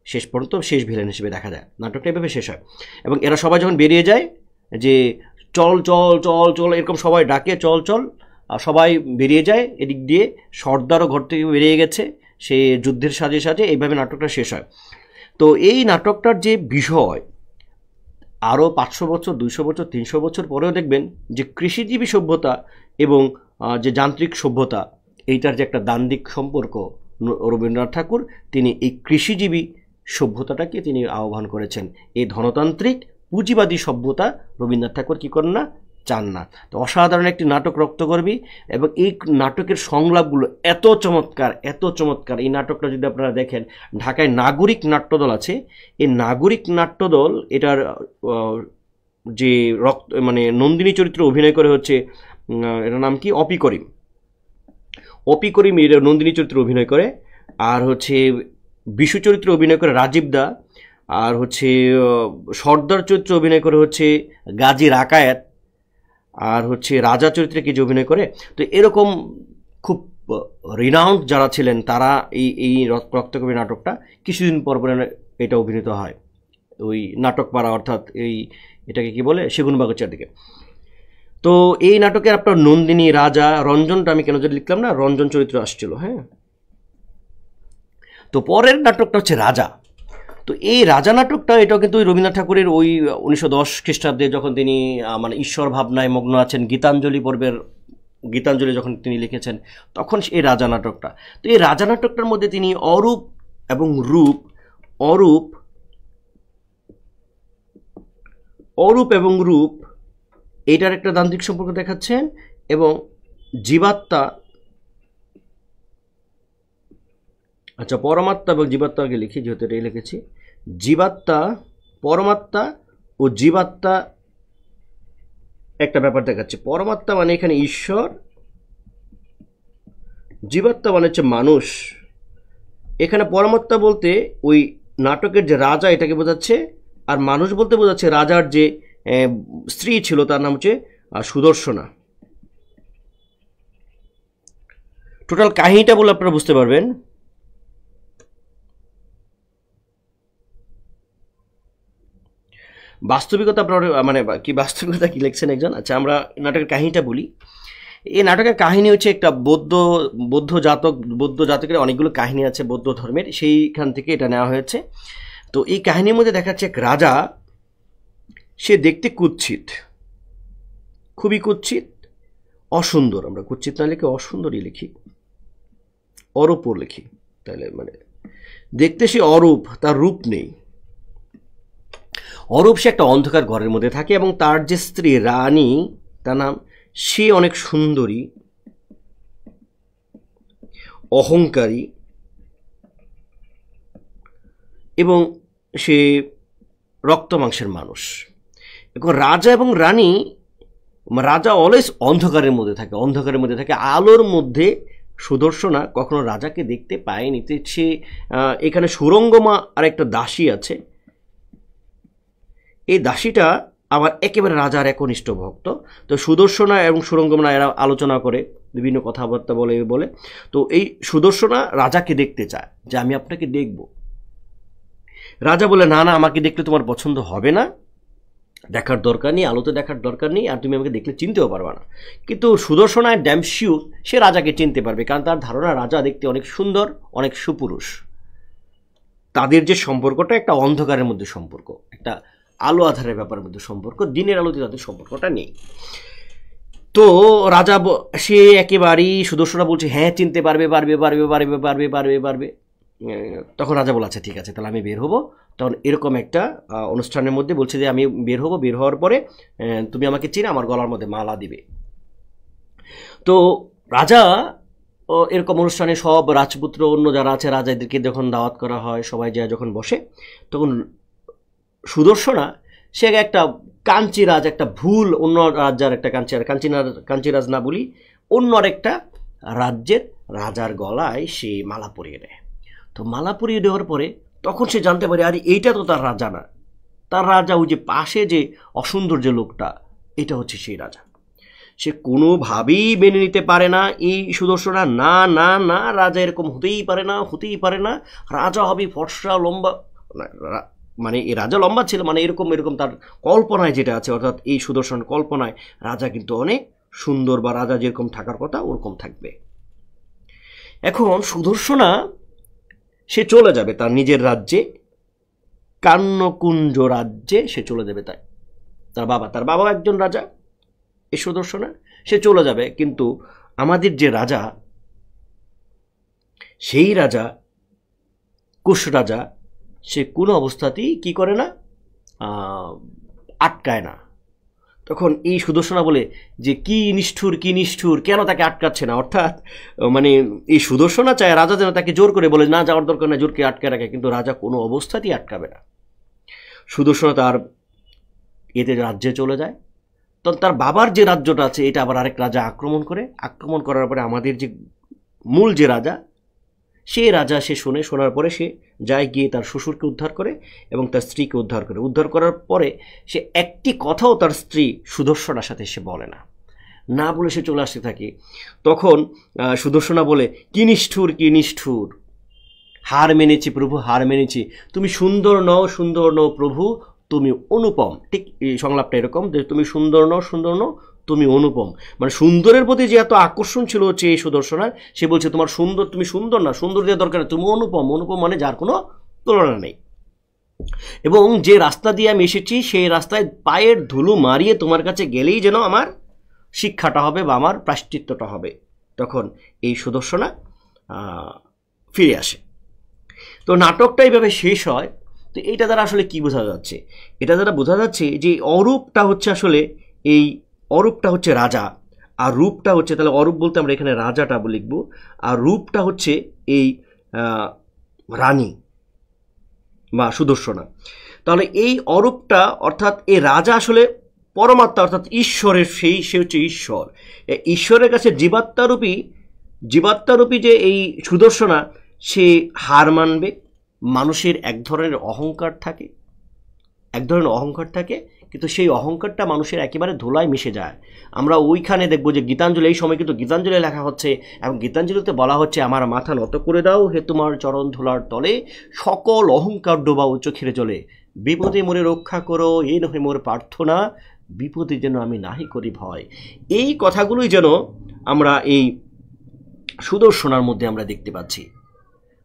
শেষ পর্যন্ত শেষ ভিলেন হিসেবে দেখা যায়। নাটকটা এভাবে শেষ হয়। এবং এরা সবাই যখন বেরিয়ে যায় যে চল চল চল চল, এরকম সবাই ডাকে চল চল, আর সবাই বেরিয়ে যায় এদিক দিয়ে, সর্দারও ঘর থেকে বেরিয়ে গেছে, সে যুদ্ধের সাজে সাজে, এইভাবে নাটকটা শেষ হয়। তো এই নাটকটার যে বিষয়, আরও 500 বছর, 200 বছর, 300 বছর পরেও দেখবেন যে কৃষিজীবী সভ্যতা এবং যে যান্ত্রিক সভ্যতা, এইটার যে একটা দান্দিক সম্পর্ক, রবীন্দ্রনাথ ঠাকুর তিনি এই কৃষিজীবী সভ্যতাটাকে তিনি আহ্বান করেছেন। এই ধনতান্ত্রিক পুঁজিবাদী সভ্যতা রবীন্দ্রনাথ ঠাকুর কী করেন না, চান না। তো অসাধারণ একটি নাটক রক্তগর্বী, এবং এই নাটকের সংলাপগুলো এত চমৎকার, এত চমৎকার। এই নাটকটা যদি আপনারা দেখেন, ঢাকায় নাগরিক নাট্যদল আছে, এই নাগরিক নাট্যদল এটার যে মানে নন্দিনী চরিত্রে অভিনয় করে হচ্ছে, এটার নাম কি, অপি করিম। অপি করিম এটা নন্দিনী চরিত্রে অভিনয় করে, আর হচ্ছে বিশু চরিত্রে অভিনয় করে রাজীব দা, আর হচ্ছে সর্দার চরিত্রে অভিনয় করে হচ্ছে গাজী রাকায়াত, আর হচ্ছে রাজা চরিত্রে কি যে অভিনয় করে। তো এরকম খুব রিনাউন্ড যারা ছিলেন তারা এই রক্তকবি নাটকটা কিছুদিন পর পরে এটা অভিনীত হয় ওই নাটকপাড়া, অর্থাৎ এটাকে কি বলে, সেগুনবাগিচার দিকে। তো এই নাটকের আপনার নন্দিনী, রাজা, রঞ্জনটা আমি কেন যদি লিখলাম না, রঞ্জন চরিত্র আসছিল। হ্যাঁ, তো পরের নাটকটা হচ্ছে রাজা। তো এই রাজা নাটকটা এটাও কিন্তু রবীন্দ্রনাথ ঠাকুরের ওই 1910 খ্রিস্টাব্দে যখন তিনি মানে ঈশ্বর ভাবনায় মগ্ন আছেন, গীতাঞ্জলি পর্বের গীতাঞ্জলি যখন তিনি লিখেছেন, তখন এই রাজা নাটকটা। তো এই রাজা নাটকটার মধ্যে তিনি অরূপ এবং রূপ, অরূপ এবং রূপ এটার একটা তান্ত্রিক সম্পর্ক দেখাচ্ছেন, এবং জীবাত্মা, আচ্ছা পরমাত্মা এবং জীবাত্মাকে লিখি, যেহেতু এটাই লিখেছি, জীবাত্মা, পরমাত্মা ও জীবাত্মা একটা ব্যাপার দেখাচ্ছে। পরমাত্মা মানে এখানে ঈশ্বর, জীবাত্মা মানে হচ্ছে মানুষ। এখানে পরমাত্মা বলতে ওই নাটকের যে রাজা এটাকে বোঝাচ্ছে, আর মানুষ বলতে বোঝাচ্ছে রাজার যে স্ত্রী ছিল, তার নাম হচ্ছে সুদর্শনা। টোটাল কাহিনীটা বলে আপনারা বুঝতে পারবেন। বাস্তবিকতা আপনার মানে কি, বাস্তবিকতা কি লিখছেন একজন। আচ্ছা, আমরা নাটকের কাহিনীটা বলি। এই নাটকের কাহিনী হচ্ছে একটা বৌদ্ধ জাতকের অনেকগুলো কাহিনী আছে বৌদ্ধ ধর্মের, সেইখান থেকে এটা নেওয়া হয়েছে। তো এই কাহিনীর মধ্যে দেখাচ্ছে এক রাজা, সে দেখতে কুৎসিত, খুবই কুৎসিত, অসুন্দর। আমরা কুৎসিত না লিখে অসুন্দরই লিখি, অরূপও লিখি, তাহলে মানে দেখতে সে অরূপ, তার রূপ নেই। অরূপ, সে একটা অন্ধকার ঘরের মধ্যে থাকে, এবং তার যে স্ত্রী রানী, তার নাম, সে অনেক সুন্দরী, অহংকারী, এবং সে রক্ত মাংসের মানুষ। এখন রাজা এবং রানী, রাজা অলওয়েজ অন্ধকারের মধ্যে থাকে, আলোর মধ্যে সুদর্শনা কখনো রাজাকে দেখতে পায়নি। সে এখানে সুরঙ্গমা আর একটা দাসী আছে, এই দাসীটা আবার একেবারে রাজার একনিষ্ঠ ভক্ত। তো সুদর্শনা এবং সুরঙ্গমা এরা আলোচনা করে, বিভিন্ন কথাবার্তা বলে। তো এই সুদর্শনা রাজাকে দেখতে চায়, যে আমি আপনাকে দেখব। রাজা বলে, না না, আমাকে দেখলে তোমার পছন্দ হবে না, দেখার দরকার নেই, আলোতে দেখার দরকার নেই, আর তুমি আমাকে দেখলে চিনতেও পারবা না। কিন্তু সুদর্শনায় ড্যাম শিওর সে রাজাকে চিনতে পারবে, কারণ তার ধারণা রাজা দেখতে অনেক সুন্দর, অনেক সুপুরুষ। তাদের যে সম্পর্কটা একটা অন্ধকারের মধ্যে সম্পর্ক, একটা আলো আধারের ব্যাপারের মধ্যে সম্পর্ক, দিনের আলোতে তাদের সম্পর্কটা নেই। তো রাজা সে একেবারেই, সুদর্শনা বলছে হ্যাঁ চিনতে পারবে। তখন রাজা বলে, আচ্ছা ঠিক আছে, তাহলে আমি বের হবো। তখন এরকম একটা অনুষ্ঠানের মধ্যে বলছে যে আমি বের হবো, বের হওয়ার পরে তুমি আমাকে চিনে আমার গলার মধ্যে মালা দিবে। তো রাজা এরকম অনুষ্ঠানে সব রাজপুত্র, অন্য যারা আছে রাজাদেরকে যখন দাওয়াত করা হয়, সবাই যায় যখন বসে, তখন সুদর্শনা সে একটা কাঞ্চিরাজ, একটা ভুল অন্য রাজ্যের একটা কাঞ্চিরাজ না বলি, অন্য একটা রাজ্যের রাজার গলায় সে মালা পরিয়ে দেয়। তো মালা পরিয়ে দেওয়ার পরে তখন সে জানতে পারে, আরে এইটা তো তার রাজা না, তার রাজা ওই যে পাশে যে অসুন্দর যে লোকটা, এটা হচ্ছে সেই রাজা। সে কোনোভাবেই মেনে নিতে পারে না এই সুদর্শনা, না না না, রাজা এরকম হতেই পারে না, রাজা হবে ফর্সা লম্বা, মানে এই রাজা লম্বা ছিল, মানে এরকম তার কল্পনায় যেটা আছে, অর্থাৎ এই সুদর্শন কল্পনায় রাজা কিন্তু অনেক সুন্দর, বা রাজা যেরকম থাকার কথা ওরকম থাকবে। এখন সুদর্শনা সে চলে যাবে তার নিজের রাজ্যে, কান্নকুঞ্জ রাজ্যে সে চলে যাবে। তাই তার বাবা একজন রাজা, এই সুদর্শনা সে চলে যাবে। কিন্তু আমাদের যে রাজা, সেই রাজা কুশ রাজা, সে কোনো অবস্থাতেই কি করে না, আটকায় না। তখন এই সুদর্শনা বলে যে কি নিষ্ঠুর, কি নিষ্ঠুর, কেন তাকে আটকাচ্ছে না। অর্থাৎ মানে এই সুদর্শনা চায় রাজা যেন তাকে জোর করে বলে না যাওয়ার দরকার না, জোরকে আটকে রাখে, কিন্তু রাজা কোনো অবস্থাতেই আটকাবে না। সুদর্শনা তার এতে রাজ্যে চলে যায়। তখন তার বাবার যে রাজ্যটা আছে এটা আবার আরেক রাজা আক্রমণ করে। আক্রমণ করার পরে আমাদের যে মূল যে রাজা, সেই রাজা সে শোনার পরে সে যায় গিয়ে তার শ্বশুরকে উদ্ধার করে এবং তার স্ত্রীকে উদ্ধার করে। উদ্ধার করার পরে সে একটি কথাও তার স্ত্রী সুদর্শনার সাথে সে বলে না, না বলে সে চলে আসতে থাকে। তখন সুদর্শনা বলে কি নিষ্ঠুর, কি নিষ্ঠুর, হার মেনেছি প্রভু, হার মেনেছি, তুমি সুন্দর নও, সুন্দর নও প্রভু, তুমি অনুপম। ঠিক এই সংলাপটা এরকম যে তুমি সুন্দর নও, সুন্দর নও, তুমি অনুপম। মানে সুন্দরের প্রতি যে এত আকর্ষণ ছিল হচ্ছে এই সুদর্শনার, সে বলছে তোমার সুন্দর, তুমি সুন্দর না, সুন্দর দেওয়ার দরকার নেই, তুমি অনুপম। অনুপম মানে যার কোনো তুলনা নেই। এবং যে রাস্তা দিয়ে আমি এসেছি সেই রাস্তায় পায়ের ধুলো মারিয়ে তোমার কাছে গেলেই যেন আমার শিক্ষাটা হবে বা আমার প্রায়শ্চিত্তটা হবে। তখন এই সুদর্শনা ফিরে আসে। তো নাটকটা এইভাবে শেষ হয়। তো এইটা দ্বারা আসলে কি বোঝা যাচ্ছে? এটা দ্বারা বোঝা যাচ্ছে যে অরূপটা হচ্ছে আসলে এই অরূপটা হচ্ছে রাজা, আর রূপটা হচ্ছে, তাহলে অরূপ বলতে আমরা এখানে রাজাটা লিখব, আর রূপটা হচ্ছে এই রানী বা সুদর্শনা। তাহলে এই অরূপটা অর্থাৎ এই রাজা আসলে পরমাত্মা অর্থাৎ ঈশ্বরের, সে হচ্ছে ঈশ্বর। ঈশ্বরের কাছে জীবাত্মারূপী যে এই সুদর্শনা, সে হার মানবে। মানুষের এক ধরনের অহংকার থাকে, কিন্তু সেই অহংকারটা মানুষের একেবারে ধুলায় মিশে যায়। আমরা ওইখানে দেখবো যে গীতাঞ্জলি, এই সময় কিন্তু গীতাঞ্জলি লেখা হচ্ছে এবং গীতাঞ্জলিতে বলা হচ্ছে আমার মাথা নত করে দাও হে তোমার চরণ ধুলার তলে, সকল অহংকার ডোবা ও চোখের জলে, বিপদে মোরে রক্ষা করো এ নহে মোর প্রার্থনা, বিপদে যেন আমি নাহি করি ভয়। এই কথাগুলোই যেন আমরা এই সুদর্শনার মধ্যে আমরা দেখতে পাচ্ছি।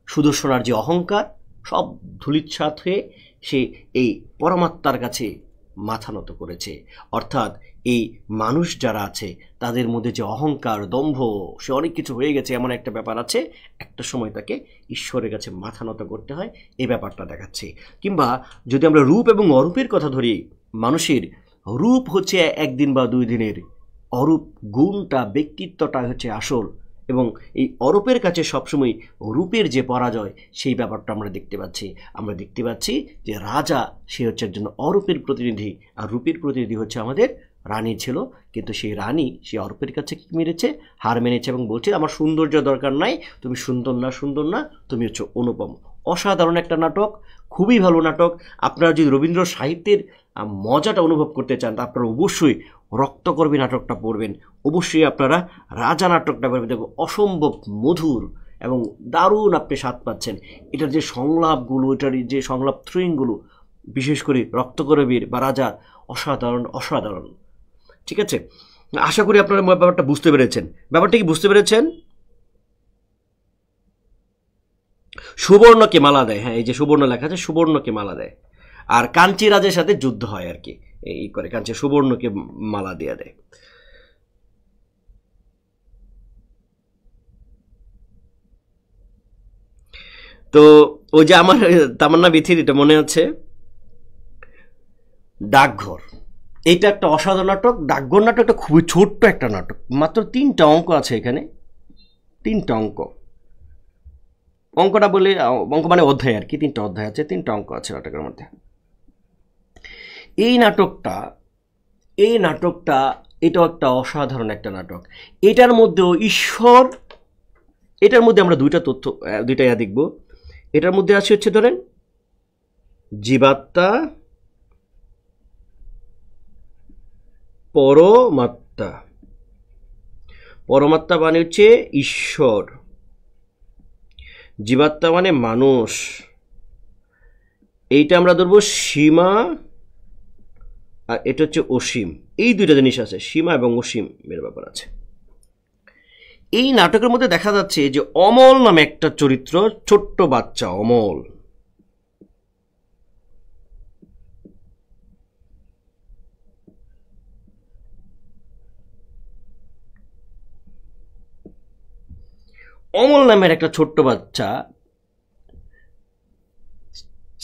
সুদর্শনার যে অহংকার সব ধূলিচ্ছাত হয়ে সে এই পরমাত্মার কাছে মাথা নত করেছে। অর্থাৎ এই মানুষ যারা আছে তাদের মধ্যে যে অহংকার, দম্ভ, সে অনেক কিছু হয়ে গেছে এমন একটা ব্যাপার আছে, একটা সময় তাকে ঈশ্বরের কাছে মাথা নত করতে হয়, এই ব্যাপারটা দেখাচ্ছে। কিংবা যদি আমরা রূপ এবং অরূপের কথা ধরি, মানুষের রূপ হচ্ছে একদিন বা 2 দিনের, অরূপ গুণটা, ব্যক্তিত্বটা হচ্ছে আসল। এবং এই অরূপের কাছে সবসময় রূপের যে পরাজয়, সেই ব্যাপারটা আমরা দেখতে পাচ্ছি যে রাজা সে হচ্ছে একজন অরূপের প্রতিনিধি, আর রূপের প্রতিনিধি হচ্ছে আমাদের রানী ছিল। কিন্তু সেই রানী সে অরূপের কাছে কি মেরেছে? হার মেনেছে এবং বলছে আমার সৌন্দর্য দরকার নাই, তুমি সুন্দর না, তুমি হচ্ছে অনুপম। অসাধারণ একটা নাটক, খুবই ভালো নাটক। আপনারা যদি রবীন্দ্র সাহিত্যের মজাটা অনুভব করতে চান, আপনারা অবশ্যই রক্তকর্মী নাটকটা পড়বেন, অবশ্যই আপনারা রাজা নাটকটা পড়বেন। দেখুন অসম্ভব মধুর এবং দারুণ আপনি স্বাদ পাচ্ছেন। এটার যে সংলাপগুলো, এটার যে সংলাপ থ্রিংগুলো, বিশেষ করে রক্তকর্মীর বা রাজার, অসাধারণ। ঠিক আছে, আশা করি আপনারা ব্যাপারটা বুঝতে পেরেছেন। ব্যাপারটা কি বুঝতে পেরেছেন? সুবর্ণকে মালা দেয়, হ্যাঁ এই যে সুবর্ণ লেখা আছে, সুবর্ণকে মালা দেয়, আর কাঞ্চি রাজের সাথে যুদ্ধ হয় আর কি, এই করে কাঞ্চি সুবর্ণকে মালা দিয়ে দেয়। তো ওই যে আমার তামান্না বিথির এটা মনে আছে, ডাকঘর, এইটা একটা অসাধারণ নাটক। ডাকঘর নাটকটা খুবই ছোট্ট একটা নাটক, মাত্র 3টা অঙ্ক আছে এখানে, 3টা অঙ্কটা বলে, অঙ্ক মানে অধ্যায় আর কি, 3টা অধ্যায় আছে, 3টা অঙ্ক আছে নাটকের মধ্যে। এই নাটকটা এটাও একটা অসাধারণ একটা নাটক। এটার মধ্যেও ঈশ্বর, এটার মধ্যে আমরা দুইটা দেখব। এটার মধ্যে আছে হচ্ছে ধরেন জীবাত্মা, পরমাত্মা মানে হচ্ছে ঈশ্বর, জীবাত্মা মানে মানুষ। এইটা আমরা ধরবো সীমা, আর এটা হচ্ছে অসীম। এই দুইটা জিনিস আছে, সীমা এবং অসীম এর ব্যাপার আছে। এই নাটকের মধ্যে দেখা যাচ্ছে যে অমল নামে একটা চরিত্র, ছোট্ট বাচ্চা অমল, নামের একটা ছোট্ট বাচ্চা,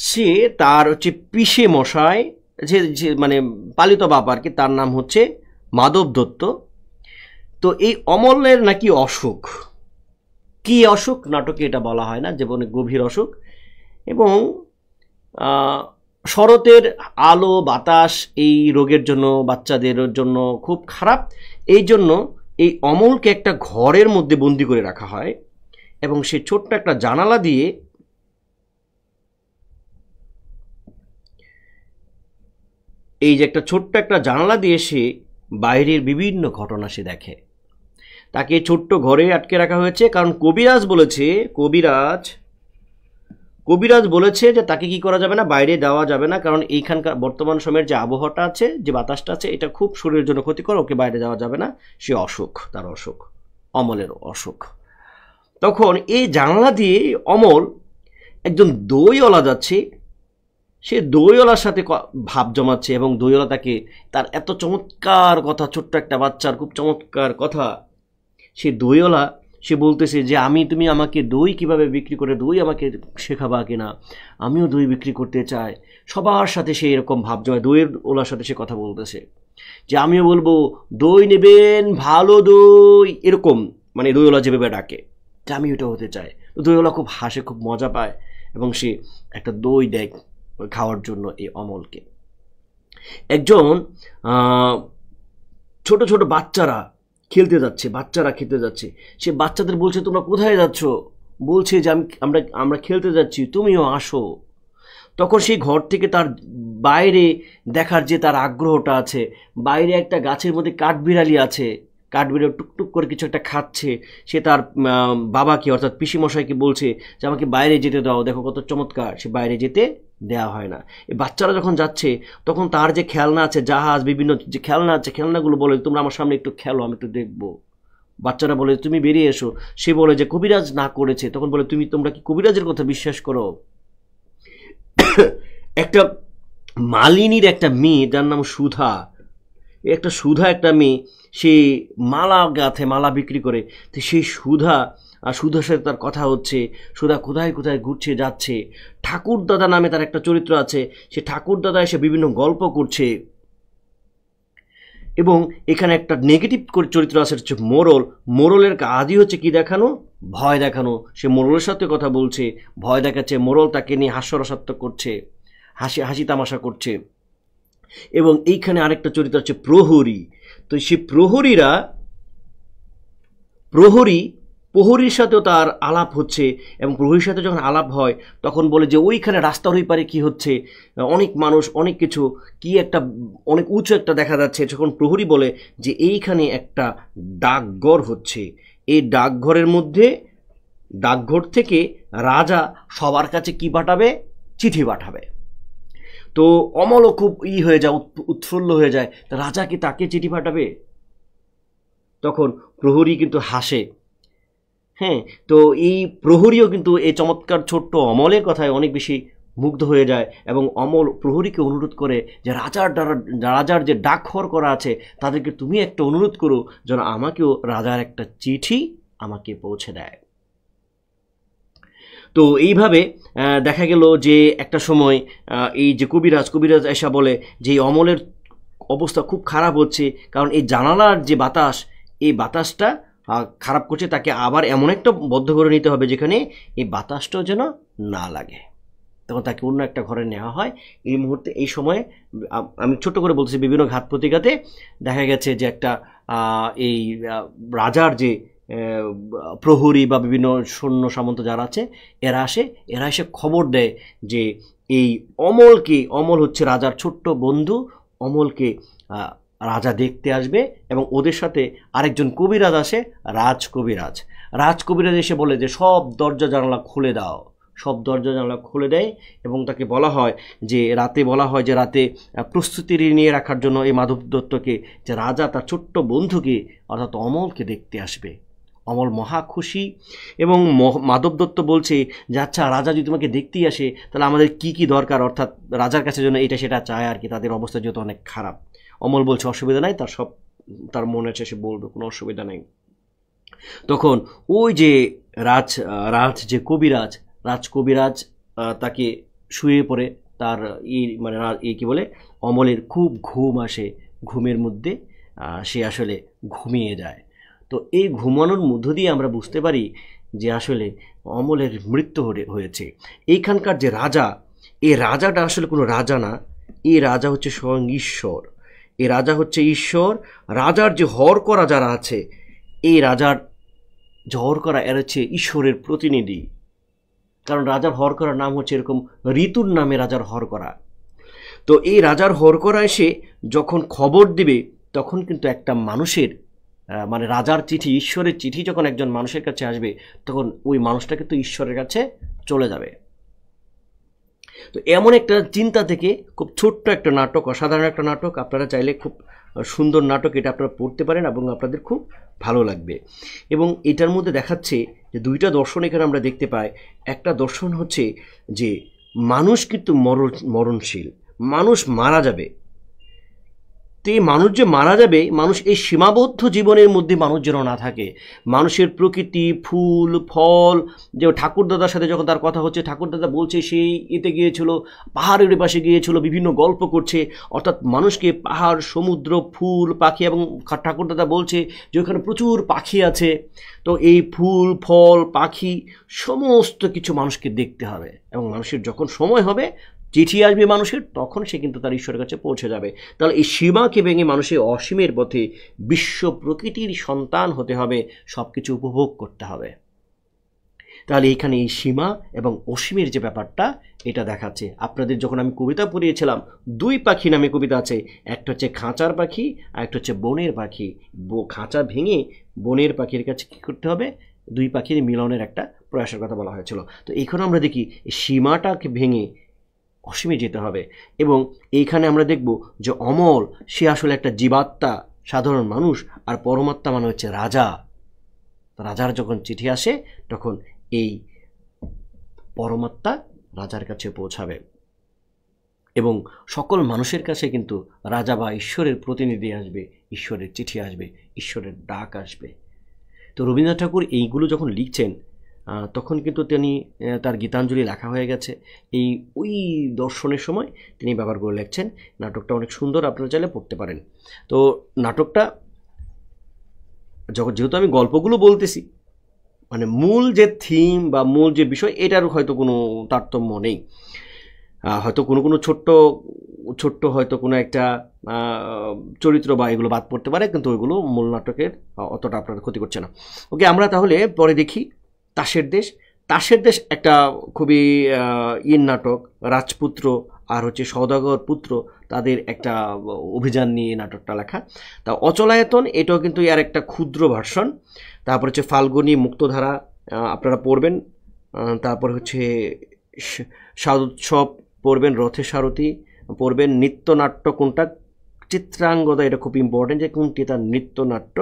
সে তার হচ্ছে পিসে মশাই যে মানে পালিত বাবা আর কি, তার নাম হচ্ছে মাধব দত্ত। তো এই অমলের নাকি অসুখ, কি অসুখ নাটকে এটা বলা হয় না, যেমন গভীর অসুখ, এবং শরতের আলো বাতাস এই রোগের জন্য, বাচ্চাদের জন্য খুব খারাপ। এই জন্য এই অমলকে একটা ঘরের মধ্যে বন্দি করে রাখা হয়, এবং সে ছোট্ট একটা জানালা দিয়ে এই যে একটা ছোট্ট একটা জানালা দিয়ে সে বাইরের বিভিন্ন ঘটনা সে দেখে। তাকে ছোট্ট ঘরে আটকে রাখা হয়েছে, কারণ কবিরাজ বলেছে যে তাকে কি করা যাবে না, বাইরে দেওয়া যাবে না, কারণ এইখানকার বর্তমান সময়ের যে আবহাওয়াটা আছে, যে বাতাসটা আছে, এটা খুব শরীরের জন্য ক্ষতিকর, ওকে বাইরে দেওয়া যাবে না, সে অসুখ, তার অসুখ, অমলের অসুখ। তখন এই জানালা দিয়ে অমল একজন দইওয়ালা যাচ্ছে, সে দইওয়ালার সাথে ভাব জমাচ্ছে, এবং দইওয়ালা তাকে তার এত চমৎকার কথা, ছোট্ট একটা বাচ্চার খুব চমৎকার কথা, সে দইওয়ালা সে বলতেছে যে তুমি আমাকে দই কিভাবে বিক্রি করে, দই আমাকে শেখাবা কিনা, আমিও দই বিক্রি করতে চাই। সবার সাথে সে এরকম ভাব জমায়, দইয়ের ওলার সাথে সে কথা বলতেছে যে আমিও বলবো দই নেবেন, ভালো দই, এরকম মানে দইওয়ালা যেভাবে ডাকে যে আমি ওটা হতে চাই। তো দইওয়ালা খুব হাসে, খুব মজা পায়, এবং সে একটা দই দেয় খাওয়ার জন্য এই অমলকে। একজন ছোট ছোট বাচ্চারা খেলতে যাচ্ছে, সে বাচ্চাদের বলছে তোমরা কোথায় যাচ্ছ, বলছে যে আমরা খেলতে যাচ্ছি, তুমিও আসো। তখন সেই ঘর থেকে তার বাইরে দেখার যে তার আগ্রহটা আছে, বাইরে একটা গাছের মধ্যে কাঠবিড়ালি আছে, কাঠবিড়ালি টুকটুক করে কিছু একটা খাচ্ছে, সে তার বাবাকে অর্থাৎ পিসিমশাইকে বলছে যে আমাকে বাইরে যেতে দাও, দেখো কত চমৎকার। সে বাইরে যেতে দেওয়া হয় না। এই বাচ্চারা যখন যাচ্ছে তখন তার যে খেলনা আছে, জাহাজ, বিভিন্ন যে খেলনা আছে, খেলনাগুলো বলে তোমরা আমার সামনে একটু খেলো, আমি একটু দেখবো। বাচ্চারা বলে তুমি বেরিয়ে এসো। সে বলে যে কবিরাজ না করেছে। তখন বলে তোমরা কি কবিরাজের কথা বিশ্বাস করো? একটা মালিনীর একটা মেয়ে, যার নাম সুধা, একটা মেয়ে, সে মালা গাঁথে, মালা বিক্রি করে। তো সেই সুধার সাথে তার কথা হচ্ছে। সুধা কোথায় কোথায় ঘুরছে যাচ্ছে। ঠাকুরদাদা নামে তার একটা চরিত্র আছে, সে ঠাকুরদাদা এসে বিভিন্ন গল্প করছে। এবং এখানে একটা নেগেটিভ চরিত্র আছে, হচ্ছে মোরলের কাজই হচ্ছে কি দেখানো, ভয় দেখানো। সে মোরলের সাথে কথা বলছে, ভয় দেখাচ্ছে, মোরল তাকে নিয়ে হাস্যরসাত্মক করছে, হাসি তামাশা করছে। এবং এইখানে আরেকটা চরিত্র হচ্ছে প্রহরী। তো সেই প্রহরীর সাথেও তার আলাপ হচ্ছে, এবং প্রহরীর সাথে যখন আলাপ হয় তখন বলে যে ওইখানে রাস্তার ওই পারে কি হচ্ছে, অনেক মানুষ, অনেক কিছু, কি একটা অনেক উঁচু একটা দেখা যাচ্ছে। যখন প্রহরী বলে যে এইখানে একটা ডাকঘর হচ্ছে, এই ডাকঘর থেকে রাজা সবার কাছে কি পাঠাবে, চিঠি পাঠাবে। তো অমলও খুব হয়ে যায়, উৎফুল্ল হয়ে যায়, রাজা কি তাকে চিঠি পাঠাবে? তখন প্রহরী কিন্তু হাসে। হ্যাঁ, তো এই প্রহরীও কিন্তু এই চমৎকার ছোট্ট অমলের কথায় অনেক বেশি মুগ্ধ হয়ে যায়, এবং অমল প্রহরীকে অনুরোধ করে যে রাজার যে ডাকঘর করা আছে তাদেরকে তুমি একটা অনুরোধ করো যেন আমাকেও রাজার একটা চিঠি আমাকে পৌঁছে দেয়। তো এইভাবে দেখা গেল যে একটা সময় এই যে কবিরাজ এসা বলে যে অমলের অবস্থা খুব খারাপ হচ্ছে, কারণ এই জানালার যে বাতাস, এই বাতাসটা খারাপ করছে, তাকে আবার এমন একটা বদ্ধ করে নিতে হবে যেখানে এই বাতাসটাও যেন না লাগে। তখন তাকে অন্য একটা ঘরে নেওয়া হয়। এই মুহূর্তে, এই সময়ে আমি ছোট্ট করে বলতেছি, বিভিন্ন ঘাত প্রতিঘাতে দেখা গেছে যে একটা এই রাজার যে প্রহরী বা বিভিন্ন সৈন্য সামন্ত যারা আছে এরা এসে খবর দেয় যে এই অমল হচ্ছে রাজার ছোট্ট বন্ধু, অমলকে রাজা দেখতে আসবে। এবং ওদের সাথে আরেকজন কবিরাজ আসে, রাজকবিরাজ এসে বলে যে সব দরজা জানালা খুলে দাও, সব দরজা জানালা খুলে দেয়। এবং তাকে বলা হয় যে রাতে প্রস্তুতি নিয়ে রাখার জন্য এই মাধব দত্তকে, যে রাজা তার ছোট্ট বন্ধুকে অর্থাৎ অমলকে দেখতে আসবে। অমল মহা খুশি, এবং মাধব দত্ত বলছে যে আচ্ছা রাজা যদি তোমাকে দেখতেই আসে তাহলে আমাদের কি কি দরকার, অর্থাৎ রাজার কাছে জন্য এটা সেটা চায় আর কি, তাদের অবস্থা যেহেতু অনেক খারাপ। অমল বলছে অসুবিধা নাই, তার মনে আছে সে বলবে, কোনো অসুবিধা নেই। তখন ওই যে রাজকবিরাজ তাকে শুয়ে পড়ে তার মানে কি বলে অমলের খুব ঘুম আসে, ঘুমের মধ্যে সে আসলে ঘুমিয়ে যায়। তো এই ঘুমানোর মধ্য দিয়ে আমরা বুঝতে পারি যে আসলে অমলের মৃত্যু হয়েছে। এইখানকার যে রাজা, এই রাজাটা আসলে কোনো রাজা না, এই রাজা হচ্ছে স্বয়ং ঈশ্বর। এই রাজা হচ্ছে ঈশ্বর। রাজার যে হরকরা যারা আছে, এই রাজার যে হরকরা এরা হচ্ছে ঈশ্বরের প্রতিনিধি। কারণ রাজার হরকরার নাম হচ্ছে এরকম ঋতুর নামে রাজার হরকরা। তো এই রাজার হরকরা এসে যখন খবর দিবে, তখন কিন্তু একটা মানুষের মানে রাজার চিঠি, ঈশ্বরের চিঠি যখন একজন মানুষের কাছে আসবে, তখন ওই মানুষটা কিন্তু ঈশ্বরের কাছে চলে যাবে। তো এমন একটা চিন্তা থেকে খুব ছোট্ট একটা নাটক, অসাধারণ একটা নাটক, আপনারা চাইলে খুব সুন্দর নাটক, এটা আপনারা পড়তে পারেন এবং আপনাদের খুব ভালো লাগবে। এবং এটার মধ্যে দেখাচ্ছে যে দুইটা দর্শন এখানে আমরা দেখতে পাই। একটা দর্শন হচ্ছে যে মানুষ কিন্তু মরণশীল, মানুষ মারা যাবে। তো এই মানুষ যে মারা যাবে, মানুষ এই সীমাবদ্ধ জীবনের মধ্যে মানুষ যেন না থাকে। মানুষের প্রকৃতি, ফুল ফল, যে ঠাকুরদাদার সাথে যখন তার কথা হচ্ছে, ঠাকুরদাদা বলছে সেই এতে গিয়েছিল, পাহাড়ের পাশে গিয়েছিল, বিভিন্ন গল্প করছে, অর্থাৎ মানুষকে পাহাড়, সমুদ্র, ফুল, পাখি, এবং ঠাকুরদাদা বলছে যে ওখানে প্রচুর পাখি আছে। তো এই ফুল ফল পাখি সমস্ত কিছু মানুষকে দেখতে হবে, এবং মানুষের যখন সময় হবে, চিঠি আসবে মানুষের, তখন সে কিন্তু তার ঈশ্বরের কাছে পৌঁছে যাবে। তাহলে এই সীমাকে ভেঙে মানুষের অসীমের পথে বিশ্ব প্রকৃতির সন্তান হতে হবে, সব কিছু উপভোগ করতে হবে। তাহলে এখানে এই সীমা এবং অসীমের যে ব্যাপারটা, এটা দেখাচ্ছে। আপনাদের যখন আমি কবিতা পড়িয়েছিলাম, দুই পাখি নামে কবিতা আছে, একটা হচ্ছে খাঁচার পাখি আর একটা হচ্ছে বনের পাখি। খাঁচা ভেঙে বনের পাখির কাছে কী করতে হবে, দুই পাখির মিলনের একটা প্রয়াসের কথা বলা হয়েছিল। তো এখানে আমরা দেখি এই সীমাটাকে ভেঙে অসীমে যেতে হবে। এবং এইখানে আমরা দেখব যে অমল সে আসলে একটা জীবাত্মা, সাধারণ মানুষ, আর পরমাত্মা মানে হচ্ছে রাজা। রাজার যখন চিঠি আসে, তখন এই পরমাত্মা রাজার কাছে পৌঁছাবে, এবং সকল মানুষের কাছে কিন্তু রাজা বা ঈশ্বরের প্রতিনিধি আসবে, ঈশ্বরের চিঠি আসবে, ঈশ্বরের ডাক আসবে। তো রবীন্দ্রনাথ ঠাকুর এইগুলো যখন লিখছেন, তখন কিন্তু তিনি তার গীতাঞ্জলি লেখা হয়ে গেছে। ওই দর্শনের সময় তিনি ব্যবহার করে লিখছেন। নাটকটা অনেক সুন্দর, আপনারা চাইলে পড়তে পারেন। তো নাটকটা যেহেতু আমি গল্পগুলো বলতেছি, মানে মূল যে থিম বা মূল যে বিষয়, এটার হয়তো কোনো তারতম্য নেই। হয়তো কোনো ছোট্ট হয়তো কোনো একটা চরিত্র বা এগুলো বাদ পড়তে পারে, কিন্তু ওইগুলো মূল নাটকের অতটা আপনার ক্ষতি করছে না। ওকে, আমরা তাহলে পরে দেখি তাসের দেশ। তাসের দেশ একটা খুবই নাটক। রাজপুত্র আর হচ্ছে সওদাগর পুত্র, তাদের একটা অভিযান নিয়ে নাটকটা লেখা। তা অচলায়তন, এটাও কিন্তু এর একটা ক্ষুদ্র ভার্সন। তারপর হচ্ছে ফাল্গুনী মুক্তধারা, আপনারা পড়বেন। তারপর হচ্ছে সারোৎসব পড়বেন, রথে সারথি পড়বেন, নৃত্যনাট্য কোনটা, চিত্রাঙ্গদা, এটা খুব ইম্পর্টেন্ট যে কোনটি তার নৃত্যনাট্য,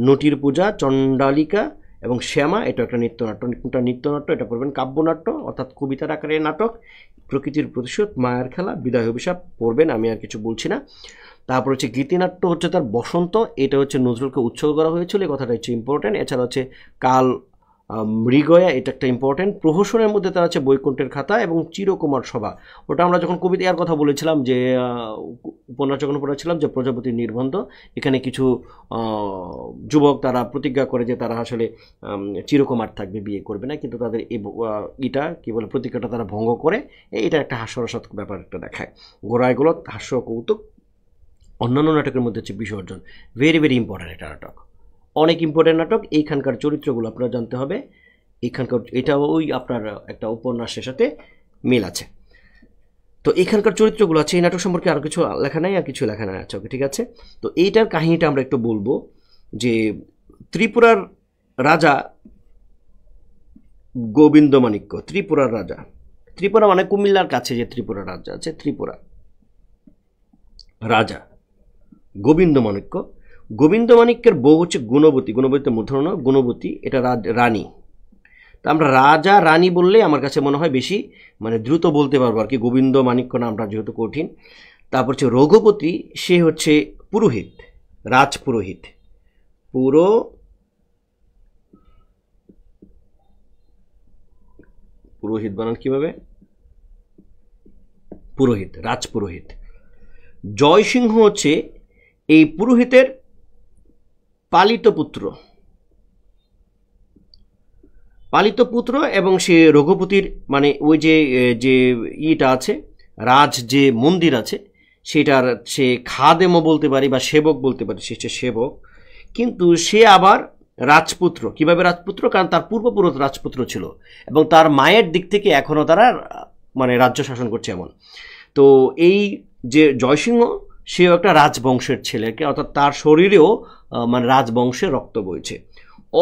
নটির পূজা, চণ্ডালিকা এবং শ্যামা, এটা একটা নৃত্যনাট্য। কোনটা নৃত্যনাট্য, এটা পড়বেন। কাব্যনাট্য অর্থাৎ কবিতার আকারে নাটক, প্রকৃতির প্রতিশোধ, মায়ার খেলা, বিদায় অভিশাপ পড়বেন, আমি আর কিছু বলছি না। তারপর হচ্ছে গীতিনাট্য হচ্ছে তার বসন্ত, এটা হচ্ছে নজরুলকে উৎসর্গ করা হয়েছিল, এই কথাটা হচ্ছে ইম্পর্টেন্ট। এছাড়া হচ্ছে কাল মৃগয়া, এটা একটা ইম্পর্টেন্ট। প্রহসনের মধ্যে তার আছে বৈকুণ্ঠের খাতা এবং চিরকুমার সভা। ওটা আমরা যখন কবিতার কথা বলেছিলাম, যে উপন্যাস যখন পড়েছিলাম যে প্রজাপতির নির্বন্ধ, এখানে কিছু যুবক তারা প্রতিজ্ঞা করে যে তারা আসলে চিরকুমার থাকবে, বিয়ে করবে না, কিন্তু তাদের এটা কি বলে প্রতিজ্ঞাটা তারা ভঙ্গ করে। এটা একটা হাস্যরসাত্মক ব্যাপার একটা দেখায়। গোড়ায়গুলো হাস্য কৌতুক। অন্যান্য নাটকের মধ্যে হচ্ছে বিসর্জন, ভেরি ভেরি ইম্পর্টেন্ট একটা নাটক, অনেক ইম্পর্টেন্ট নাটক। এইখানকার চরিত্রগুলো আপনারা জানতে হবে। এইখানকার এটা ওই আপনার একটা উপন্যাসের সাথে মিল আছে। তো এইখানকার চরিত্রগুলো আছে। এই নাটক সম্পর্কে আরও কিছু লেখা নাই, আর কিছু লেখা নাই আছে, ওকে ঠিক আছে। তো এইটার কাহিনীটা আমরা একটু বলবো, যে ত্রিপুরার রাজা গোবিন্দমাণিক্য, ত্রিপুরার রাজা, ত্রিপুরা মানে কুমিল্লার কাছে যে ত্রিপুরা রাজ্য আছে, ত্রিপুরা রাজা গোবিন্দমাণিক্য। গোবিন্দমাণিক্যের বউ হচ্ছে গুণবতী, গুণবতীতে মূর্ধন্য গুণবতী, এটা রানী। তা আমরা রাজা রানী বললে আমার কাছে মনে হয় বেশি মানে দ্রুত বলতে পারবো আর কি, গোবিন্দমাণিক্য নামটা যেহেতু কঠিন। তারপর হচ্ছে রঘুপতি, সে হচ্ছে পুরোহিত, রাজপুরোহিত। পুরোহিত বানান কিভাবে? পুরোহিত, রাজপুরোহিত। জয়সিংহ হচ্ছে এই পুরোহিতের পালিত পুত্র এবং সে রঘুপতির মানে ওই যে যে ইটা আছে, রাজ যে মন্দির আছে সেটার সে খাদেমও বলতে পারি বা সেবক বলতে পারি, সে সেবক, কিন্তু সে আবার রাজপুত্র। কিভাবে রাজপুত্র? কারণ তার পূর্বপুরুষ রাজপুত্র ছিল এবং তার মায়ের দিক থেকে এখনও তারা মানে রাজ্য শাসন করছে এমন। তো এই যে জয়সিংহ সেও একটা রাজবংশের ছেলেকে, অর্থাৎ তার শরীরেও মানে রাজবংশের রক্ত বইছে।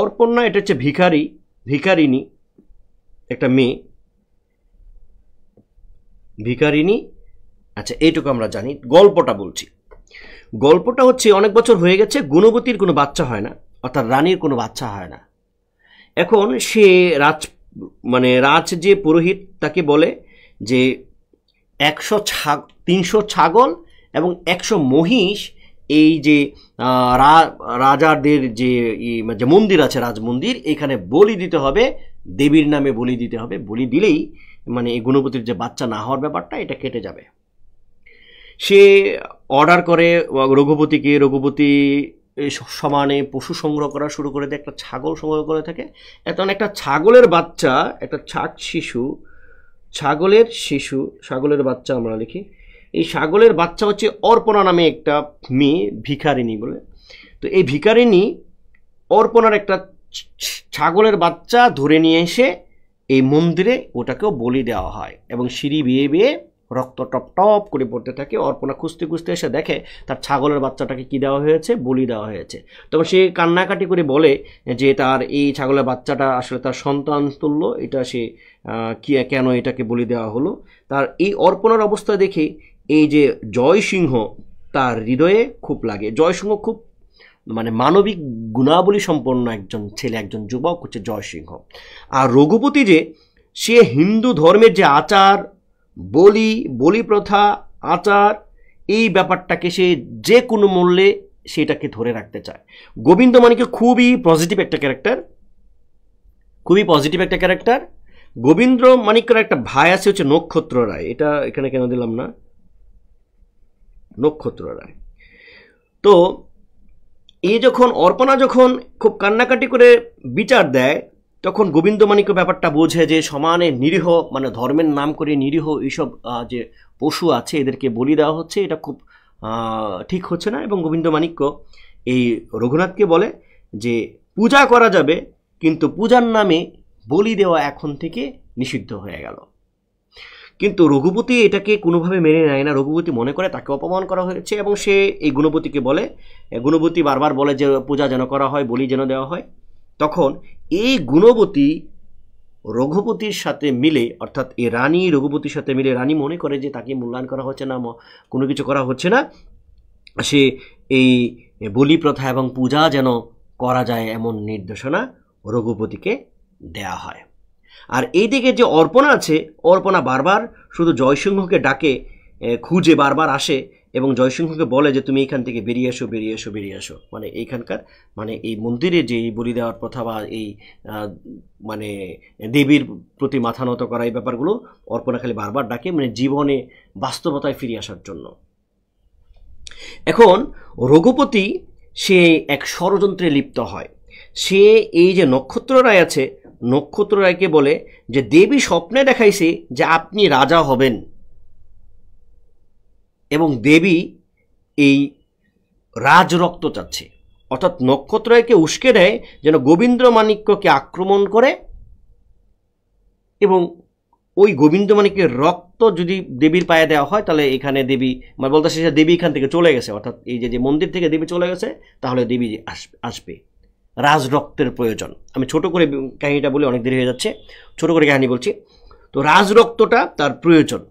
অর্পণা এটা হচ্ছে ভিখারিনী, একটা মেয়ে ভিখারিনী। আচ্ছা, এইটুকু আমরা জানি। গল্পটা বলছি। গল্পটা হচ্ছে অনেক বছর হয়ে গেছে, গুণবতীর কোনো বাচ্চা হয় না, অর্থাৎ রানীর কোনো বাচ্চা হয় না। এখন সে রাজ যে পুরোহিত তাকে বলে যে 300 ছাগল এবং 100 মহিষ এই যে রাজাদের যে মন্দির আছে, রাজমন্দির, এখানে বলি দিতে হবে, দেবীর নামে বলি দিতে হবে। বলি দিলেই মানে এই গুণবতীর যে বাচ্চা না হওয়ার ব্যাপারটা এটা কেটে যাবে। সে অর্ডার করে রঘুপতিকে, রঘুপতি সমানে পশু সংগ্রহ করা শুরু করে দেয়, একটা ছাগল সংগ্রহ করে থাকে। এখন একটা ছাগলের বাচ্চা, একটা ছাগলের বাচ্চা আমরা লিখি। এই ছাগলের বাচ্চা হচ্ছে অর্পণা নামে একটা মেয়ে, ভিখারিনী বলে। তো এই ভিখারিনী অর্পণার একটা ছাগলের বাচ্চা ধরে নিয়ে এসে এই মন্দিরে ওটাকেও বলি দেওয়া হয় এবং সিঁড়ি বেয়ে বেয়ে রক্ত টপ টপ করে পড়তে থাকে। অর্পণা খুঁজতে খুঁজতে এসে দেখে তার ছাগলের বাচ্চাটাকে কি দেওয়া হয়েছে, বলি দেওয়া হয়েছে। তখন সে কান্নাকাটি করে বলে যে তার এই ছাগলের বাচ্চাটা আসলে তার সন্তান তুল্য, এটা সে কেন এটাকে বলি দেওয়া হলো। তার এই অর্পণার অবস্থা দেখে এই যে জয়সিংহ, তার হৃদয়ে খুব লাগে। জয়সিংহ খুব মানে মানবিক গুণাবলী সম্পন্ন একজন ছেলে, একজন যুবক হচ্ছে জয়সিংহ। আর রঘুপতি যে সে হিন্দু ধর্মের যে আচার, বলি প্রথা, আচার, এই ব্যাপারটাকে সে যে কোনো মূল্যে সেটাকে ধরে রাখতে চায়। গোবিন্দমাণিক্য খুবই পজিটিভ একটা ক্যারেক্টার। গোবিন্দমাণিক্যের একটা ভাই আছে হচ্ছে নক্ষত্র রায়। এটা এখানে কেন দিলাম না, নক্ষত্র রায়। তো এই যখন অর্পণা যখন খুব কান্নাকাটি করে বিচার দেয়, তখন গোবিন্দমাণিক্য ব্যাপারটা বোঝে যে সমানে নিরীহ, মানে ধর্মের নাম করে নিরীহ এইসব যে পশু আছে এদেরকে বলি দেওয়া হচ্ছে, এটা খুব ঠিক হচ্ছে না। এবং গোবিন্দমাণিক্য এই রঘুনাথকে বলে যে পূজা করা যাবে, কিন্তু পূজার নামে বলি দেওয়া এখন থেকে নিষিদ্ধ হয়ে গেল। কিন্তু রঘুপতি এটাকে কোনোভাবে মেনে নেয় না। রঘুপতি মনে করে তাকে অপমান করা হয়েছে এবং সে এই গুণবতীকে বলে, গুণবতী বারবার বলে যে পূজা যেন করা হয়, বলি যেন দেওয়া হয়। তখন এই গুণবতী রঘুপতির সাথে মিলে, অর্থাৎ এই রানী রঘুপতির সাথে মিলে, রানী মনে করে যে তাকে মূল্যায়ন করা হচ্ছে না, কোনো কিছু করা হচ্ছে না, সে এই বলি প্রথা এবং পূজা যেন করা যায় এমন নির্দেশনা রঘুপতিকে দেয়া হয়। আর এইদিকে যে অর্পণা আছে, অর্পণা বারবার শুধু জয়সিংহকে ডাকে, খুঁজে বারবার আসে এবং জয়সিংহকে বলে যে তুমি এখান থেকে বেরিয়ে এসো। মানে এইখানকার মানে এই মন্দিরে যে বলি দেওয়ার প্রথা বা এই মানে দেবীর প্রতি মাথা নত করা, এই ব্যাপারগুলো অর্পণা খালি বারবার ডাকে, মানে জীবনে বাস্তবতায় ফিরে আসার জন্য। এখন রঘুপতি সে এক ষড়যন্ত্রে লিপ্ত হয়। সে এই যে নক্ষত্র রায় আছে, নক্ষত্র রায়কে বলে যে দেবী স্বপ্নে দেখাইছে যে আপনি রাজা হবেন, এবং দেবী এই রাজরক্ত চাচ্ছে। অর্থাৎ নক্ষত্র রায়কে উস্কে দেয় যেন গোবিন্দমাণিক্যকে আক্রমণ করে এবং ওই গোবিন্দমাণিক্যের রক্ত যদি দেবীর পায়ে দেওয়া হয় তাহলে এখানে দেবী, মানে বলতেছে যে দেবী এখান থেকে চলে গেছে, অর্থাৎ এই যে মন্দির থেকে দেবী চলে গেছে, তাহলে দেবী আসবে। রাজরক্তের প্রয়োজন। আমি ছোট করে কাহিনীটা বলে অনেক দেরি হয়ে যাচ্ছে, ছোট করে কাহিনী বলছি। তো রাজরক্তটা তার প্রয়োজন।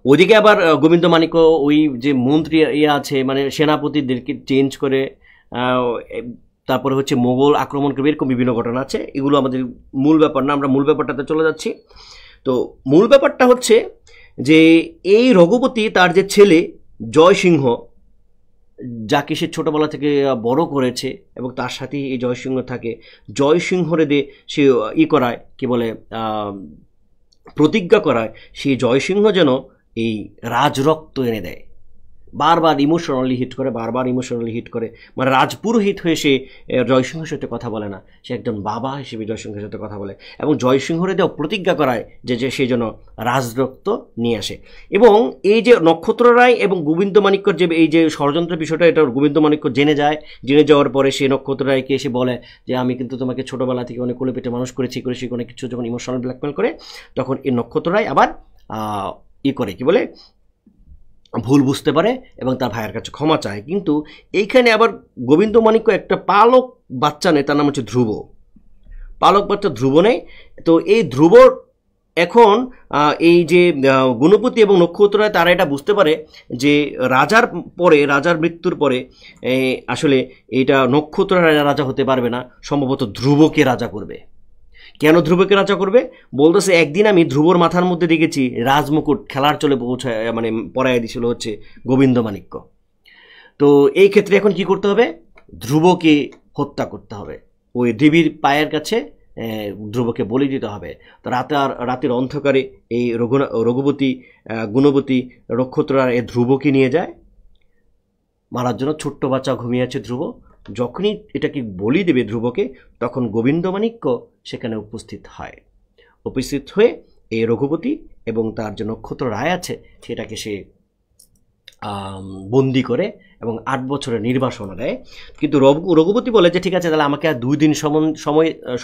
ওইদিকে আবার গোবিন্দমাণিক্য ওই যে মন্ত্রী আছে, মানে সেনাপতিদেরকে চেঞ্জ করে, তারপরে হচ্ছে মোগল আক্রমণ করবে, এরকম বিভিন্ন ঘটনা আছে। এগুলো আমাদের মূল ব্যাপার না, আমরা মূল ব্যাপারটাতে চলে যাচ্ছি। তো মূল ব্যাপারটা হচ্ছে যে এই রঘুপতি তার যে ছেলে জয়সিংহ, যাকে সে ছোটোবেলা থেকে বড় করেছে এবং তার সাথেই এই জয়সিংহ থাকে, জয়সিংহরে দিয়ে সে করায়, কি বলে, প্রতিজ্ঞা করায় সেই জয়সিংহ যেন এই রাজরক্ত এনে দেয়। বারবার ইমোশনালি হিট করে, মানে রাজপুরোহিত হয়ে সে জয়সিংহের সাথে কথা বলে না, সে একজন বাবা হিসেবে জয়সিংহের সাথে কথা বলে এবং জয়সিংহরে দেওয়া প্রতিজ্ঞা করায় যে সে যেন রাজরক্ত নিয়ে আসে। এবং এই যে নক্ষত্ররায় এবং গোবিন্দমাণিক্যর যে এই যে ষড়যন্ত্রের বিষয়টা, এটা গোবিন্দমাণিক্য জেনে যাওয়ার পরে সে নক্ষত্ররায়কে এসে বলে যে আমি কিন্তু তোমাকে ছোটোবেলা থেকে অনেক কোলে পেটে মানুষ করেছি অনেক কিছু, যখন ইমোশনাল ব্ল্যাকমেল করে তখন এই নক্ষত্ররায় আবার করে কি বলে ভুল বুঝতে পারে এবং তার ভাইয়ের কাছে ক্ষমা চায়। কিন্তু এইখানে আবার গোবিন্দমাণিক্য একটা পালক বাচ্চা নেয়, তার নাম হচ্ছে ধ্রুব। পালক বাচ্চা ধ্রুব নেয়। তো এই ধ্রুব এখন এই যে গুণপতি এবং নক্ষত্ররায় তারা এটা বুঝতে পারে যে রাজার মৃত্যুর পরে আসলে এটা নক্ষত্ররায় রাজা হতে পারবে না, সম্ভবত ধ্রুবকে রাজা করবে। কেন ধ্রুবকে রাজা করবে? বলতেছে একদিন আমি ধ্রুবর মাথার মধ্যে দেখেছি রাজমুকুট খেলার চলে পৌঁছায়, মানে পরাইয়া দিছিল হচ্ছে গোবিন্দমাণিক্য। তো এই ক্ষেত্রে এখন কি করতে হবে? ধ্রুবকে হত্যা করতে হবে, ওই দেবীর পায়ের কাছে ধ্রুবকে বলি দিতে হবে। তো রাতের অন্ধকারে এই রঘুপতি গুণবতী নক্ষত্ররা এই ধ্রুবকে নিয়ে যায় মারার জন্য। ছোট্ট বাচ্চা ঘুমিয়ে আছে ধ্রুব। যখনই এটাকে বলি দেবে ধ্রুবকে, তখন গোবিন্দমাণিক্য সেখানে উপস্থিত হয়ে এই রঘুপতি এবং তার যে নক্ষত্র রায় আছে সেটাকে সে বন্দি করে এবং 8 বছরের নির্বাসন দেয়। কিন্তু রঘুপতি বলে যে ঠিক আছে, তাহলে আমাকে আর 2 দিন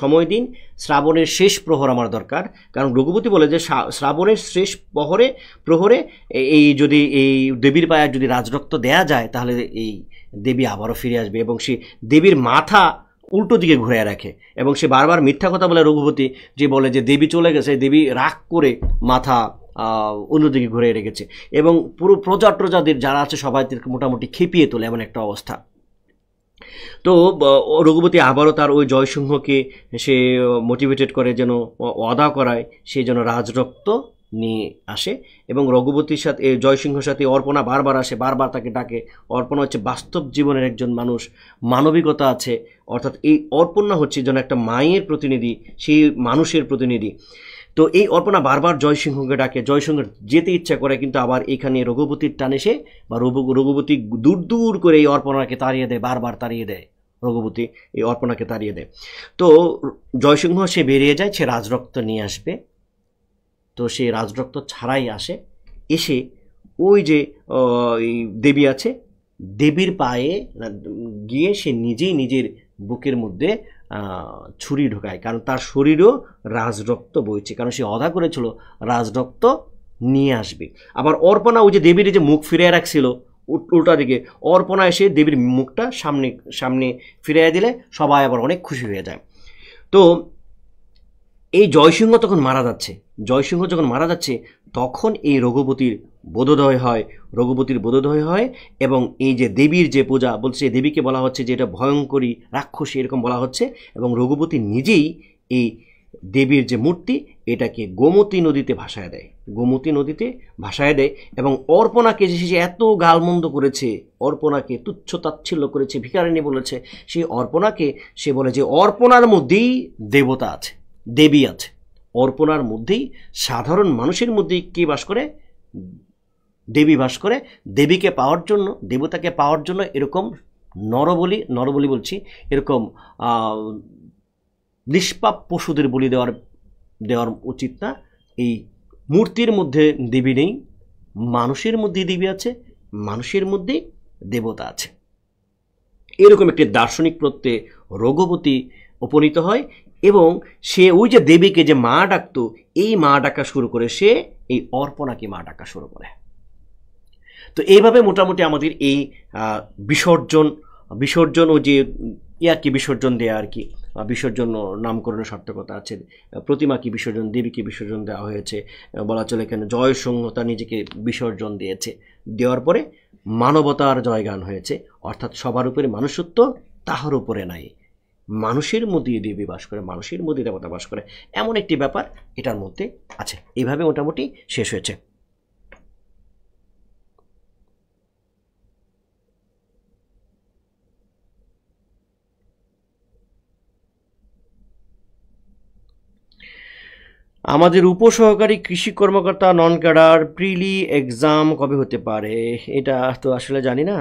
সময় দিন, শ্রাবণের শেষ প্রহর আমার দরকার। কারণ রঘুপতি বলে যে শ্রাবণের শেষ প্রহরে এই যদি এই দেবীর পায়ে যদি রাজরক্ত দেয়া যায় তাহলে এই দেবী আবারও ফিরে আসবে। এবং সে দেবীর মাথা উল্টো দিকে ঘুরে রাখে এবং সে বারবার মিথ্যা কথা বলে রঘুপতি, যে বলে যে দেবী চলে গেছে, দেবী রাগ করে মাথা অন্যদিকে ঘুরে রেখেছে এবং পুরো প্রজাদের যারা আছে সবাইদেরকে মোটামুটি খেপিয়ে তোলে এমন একটা অবস্থা। তো রঘুপতি আবারও তার ওই জয়সিংহকে সে মোটিভেটেড করে যেন ওয়াদা করায় সে যেন রাজরক্ত নিয়ে আসে। এবং রঘুপতির সাথে জয়সিংহর সাথে অর্পণা বারবার আসে, বারবার তাকে ডাকে। অর্পণা হচ্ছে বাস্তব জীবনের একজন মানুষ, মানবিকতা আছে, অর্থাৎ এই অর্পণা হচ্ছে যেন একটা মায়ের প্রতিনিধি, সেই মানুষের প্রতিনিধি। তো এই অর্পণা বারবার জয়সিংহকে ডাকে, জয়সিংহ যেতে ইচ্ছা করে, কিন্তু আবার এখানে রঘুপতির টানে সে বা রঘুপতি দূর করে এই অর্পণাকে তাড়িয়ে দেয়, বারবার তাড়িয়ে দেয় রঘুপতি, এই অর্পণাকে তাড়িয়ে দেয়। তো জয়সিংহ সে বেরিয়ে যায়, সে রাজরক্ত নিয়ে আসবে। তো সে রাজরক্ত ছাড়াই এসে ওই যে দেবী আছে, দেবীর পায়ে গিয়ে সে নিজেই নিজের বুকের মধ্যে ছুরি ঢোকায়, কারণ তার শরীরও রাজরক্ত বইছে, কারণ সে অদা করেছিল রাজরক্ত নিয়ে আসবে। আবার অর্পণা ওই যে দেবীর যে মুখ ফিরিয়ে রাখছিল উল্টা দিকে, অর্পণা এসে দেবীর মুখটা সামনে ফিরিয়ে দিলে সবাই আবার অনেক খুশি হয়ে যায়। তো এই জয়সিংহ যখন মারা যাচ্ছে তখন এই রঘুপতির বোধোদয় হয় এবং এই যে দেবীর যে পূজা বলছে, দেবীকে বলা হচ্ছে যে এটা ভয়ঙ্করী রাক্ষসী এরকম বলা হচ্ছে। এবং রঘুপতি নিজেই এই দেবীর যে মূর্তি এটাকে গোমতী নদীতে ভাসায় দেয় এবং অর্পণাকে যে এত গালমন্দ করেছে, অর্পণাকে তুচ্ছ তাচ্ছিল্য করেছে, ভিখারিণী বলেছে, সেই অর্পণাকে সে বলে যে অর্পণার মধ্যেই দেবতা আছে, দেবী আছে। অর্পণার মধ্যেই সাধারণ মানুষের মধ্যেই কে বাস করে? দেবী বাস করে। দেবীকে পাওয়ার জন্য, দেবতাকে পাওয়ার জন্য এরকম নরবলি বলছি, এরকম নিষ্পাপ পশুদের বলি দেওয়ার উচিত না। এই মূর্তির মধ্যে দেবী নেই, মানুষের মধ্যে দেবী আছে, মানুষের মধ্যে দেবতা আছে। এরকম একটি দার্শনিক প্রত্যয়ে রঘুপতি উপনীত হয় এবং সে ওই যে দেবীকে যে মা ডাকতো, এই মা ডাকা শুরু করে, সে এই অর্পণাকে মা ডাকা শুরু করে। তো এইভাবে মোটামুটি আমাদের এই বিসর্জন ও যে কি বিসর্জন দেয়া আর কি, বিসর্জন নামকরণের সার্থকতা আছে। প্রতিমাকে বিসর্জন, দেবীকে বিসর্জন দেওয়া হয়েছে, বলা চলে এখানে জয়সিংহ তার নিজেকে বিসর্জন দেওয়ার পরে মানবতার জয়গান হয়েছে, অর্থাৎ সবার উপরে মানুষত্ব, তাহার উপরে নাই, মানুষের মধ্যে দেবী বাস করে, মানুষের মধ্যে দেবতা বাস করে, এমন একটি ব্যাপার এটার মধ্যে আছে। এইভাবে মোটামুটি শেষ হয়েছে। আমাদের উপসহকারী কৃষি কর্মকর্তা নন ক্যাডার প্রিলি এক্সাম কবে হতে পারে, এটা তো আসলে জানি না।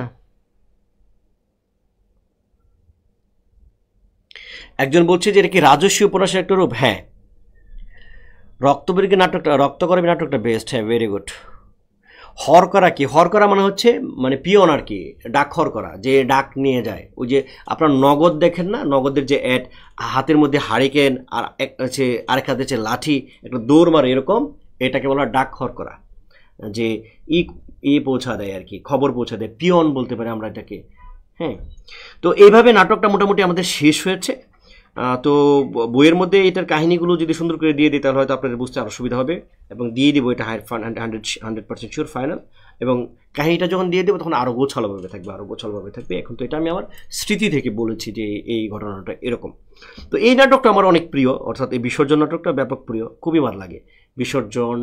একজন বলছে যে এটা কি রাজস্বী উপন্যাসের একটা রূপ। হ্যাঁ, রক্তবীরকে নাটকটা, রক্তকরবী নাটকটা বেস্ট। হ্যাঁ, ভেরি গুড। হরকরা কি? হরকরা মানে হচ্ছে মানে পিয়ন আর কি, ডাক হরকরা, যে ডাক নিয়ে যায়। ওই যে আপনার নগদ দেখেন না, নগদের যে অ্যাড, হাতের মধ্যে হারিকেন আর এক হচ্ছে আরেক হাতে হচ্ছে লাঠি, একটা দৌড় মারে এরকম, এটাকে বলা ডাক হরকরা, যে ই ই পৌঁছা দেয় আর কি, খবর পৌঁছা দেয়, পিয়ন বলতে পারি আমরা এটাকে। হ্যাঁ, তো এইভাবে নাটকটা মোটামুটি আমাদের শেষ হয়েছে। তো বইয়ের মধ্যে এটার কাহিনীগুলো যদি সুন্দর করে দিয়ে দিই তাহলে হয়তো আপনাদের বুঝতে আরও সুবিধা হবে, এবং দিয়ে দিব এটা 100% শিওর ফাইনাল। এবং কাহিনীটা যখন দিয়ে দেবো তখন আরও গোছালোভাবে থাকবে, আরও গোছালোভাবে থাকবে। এখন তো এটা আমি আমার স্মৃতি থেকে বলেছি যে এই ঘটনাটা এরকম। তো এই নাটকটা আমার অনেক প্রিয়, অর্থাৎ এই বিসর্জন নাটকটা ব্যাপক প্রিয়, খুবই ভালো লাগে। বিসর্জন,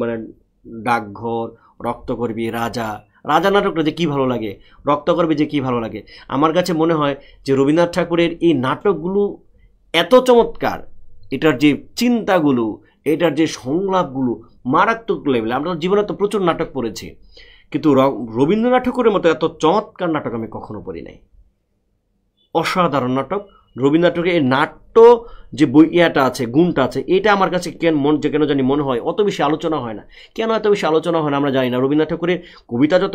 মানে ডাকঘর, রক্তকরবী, রাজা, রাজা নাটকটা যে কী ভালো লাগে, রক্তকরবী যে কী ভালো লাগে। আমার কাছে মনে হয় যে রবীন্দ্রনাথ ঠাকুরের এই নাটকগুলো এত চমৎকার, এটার যে চিন্তাগুলো, এটার যে সংলাপগুলো মারাত্মক লেভেলে। আমরা জীবনে তো প্রচুর নাটক পড়েছি, কিন্তু রবীন্দ্রনাথ ঠাকুরের মতো এত চমৎকার নাটক আমি কখনো পড়ি নাই। অসাধারণ নাটক। রবীন্দ্রনাথ ঠাকুরের এই নাট্য যে বইয়াটা আছে, গুণটা আছে, এটা আমার কাছে কেন জানি মনে হয় অত বেশি আলোচনা হয় না। কেন এত বেশি আলোচনা হয় না আমরা জানি না। রবীন্দ্রনাথ ঠাকুরের কবিতা যত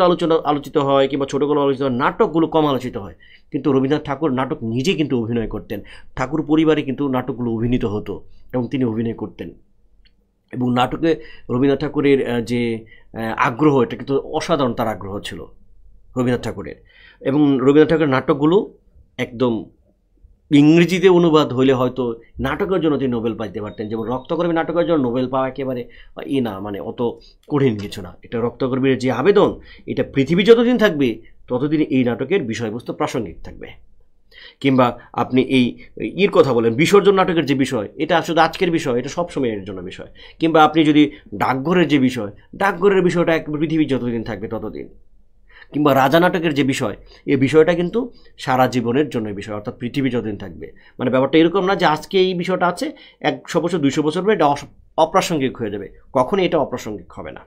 আলোচিত হয় কিংবা ছোটো কোনো আলোচিত হয়, নাটকগুলো কম আলোচিত হয়। কিন্তু রবীন্দ্রনাথ ঠাকুর নাটক নিজে কিন্তু অভিনয় করতেন, ঠাকুর পরিবারে কিন্তু নাটকগুলো অভিনীত হতো এবং তিনি অভিনয় করতেন। এবং নাটকে রবীন্দ্রনাথ ঠাকুরের যে আগ্রহ, এটা কিন্তু অসাধারণ, তার আগ্রহ ছিল রবীন্দ্রনাথ ঠাকুরের। এবং রবীন্দ্রনাথ ঠাকুরের নাটকগুলো একদম ইংরেজিতে অনুবাদ হইলে হয়তো নাটকের জন্য তিনি নোবেল পাইতে পারতেন। যেমন রক্তকর্মী নাটকের জন্য নোবেল পাওয়া একেবারে না, মানে অত কঠিন কিছু না। এটা রক্তকর্মীর যে আবেদন, এটা পৃথিবী যতদিন থাকবে ততদিন এই নাটকের বিষয়বস্তু প্রাসঙ্গিক থাকবে। কিংবা আপনি এই কথা বলেন, বিসর্জন নাটকের যে বিষয়, এটা শুধু আজকের বিষয়, এটা সবসময়ের জন্য বিষয়। কিংবা আপনি যদি ডাকঘরের যে বিষয়, ডাকঘরের বিষয়টা পৃথিবী যতদিন থাকবে ততদিন। কিংবা রাজা নাটকের যে বিষয়, এই বিষয়টা কিন্তু সারা জীবনের জন্য বিষয়, অর্থাৎ পৃথিবী যতদিন থাকবে। মানে ব্যাপারটা এরকম না যে আজকে এই বিষয়টা আছে, 100 বছর 200 বছর পরে এটা অপ্রাসঙ্গিক হয়ে যাবে, কখনই এটা অপ্রাসঙ্গিক হবে না।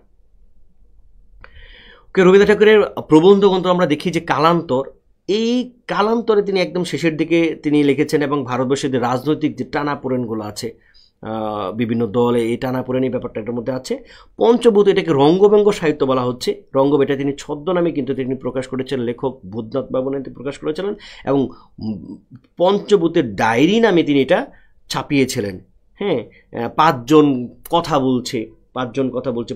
রবীন্দ্রনাথ ঠাকুরের প্রবন্ধ গ্রন্থ আমরা দেখি যে কালান্তর, এই কালান্তরে তিনি একদম শেষের দিকে তিনি লিখেছেন, এবং ভারতবর্ষের যে রাজনৈতিক যে টানাপোড়েনগুলো আছে, বিভিন্ন দলে এই টানাপোড়েন, এই ব্যাপারটা এটার মধ্যে আছে। পঞ্চভূত, এটাকে রঙ্গব্যঙ্গ সাহিত্য বলা হচ্ছে। এটা তিনি ছদ্মনামে কিন্তু তিনি প্রকাশ করেছেন, লেখক ভূতনাথ বাবু নামে প্রকাশ করেছিলেন, এবং পঞ্চভূতের ডায়েরি নামে তিনি এটা ছাপিয়েছিলেন। হ্যাঁ, 5 জন কথা বলছে,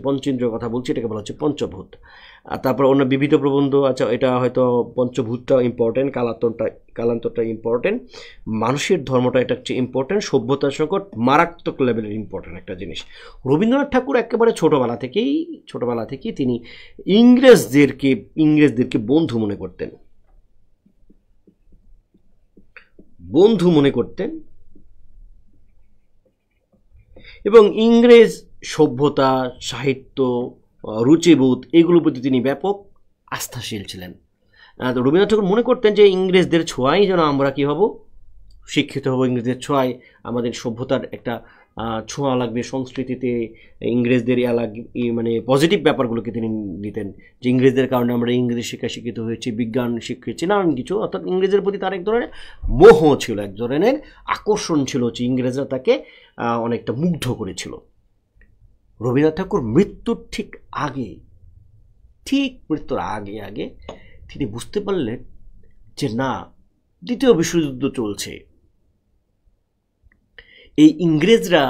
পঞ্চেন্দ্রিয় কথা বলছে, এটাকে বলা হচ্ছে পঞ্চভূত। আর তারপর অন্য বিবিধ প্রবন্ধ। আচ্ছা, এটা হয়তো পঞ্চভূতটা ইম্পর্টেন্ট, কালান্তরটা ইম্পর্টেন্ট, মানুষের ধর্মটা এটা হচ্ছে ইম্পর্টেন্ট, সভ্যতার সংকট মারাত্মক লেভেলের ইম্পর্টেন্ট একটা জিনিস। রবীন্দ্রনাথ ঠাকুর একেবারে ছোটোবেলা থেকেই তিনি ইংরেজদেরকে বন্ধু মনে করতেন, এবং ইংরেজ সভ্যতা, সাহিত্য, রুচিবোধ, এগুলোর প্রতি তিনি ব্যাপক আস্থাশীল ছিলেন। রবীন্দ্রনাথ ঠাকুর মনে করতেন যে ইংরেজদের ছোঁয়াই যেন আমরা কী হব, শিক্ষিত হব, ইংরেজদের ছোঁয়ায় আমাদের সভ্যতার একটা ছোঁয়া লাগবে সংস্কৃতিতে, ইংরেজদের মানে পজিটিভ ব্যাপারগুলোকে তিনি দিতেন, যে ইংরেজদের কারণে আমরা ইংরেজি শিক্ষা শিক্ষিত হয়েছি, বিজ্ঞান শিখেছি, নানান কিছু। অর্থাৎ ইংরেজের প্রতি তার এক ধরনের মোহ ছিল, এক ধরনের আকর্ষণ ছিল, যে ইংরেজরা তাকে অনেকটা মুগ্ধ করেছিল। রবীন্দ্রনাথ ঠাকুর মৃত্যুর আগে তিনি বুঝতে পারলেন যে না, দ্বিতীয় বিশ্বযুদ্ধ চলছে, এই ইংরেজরা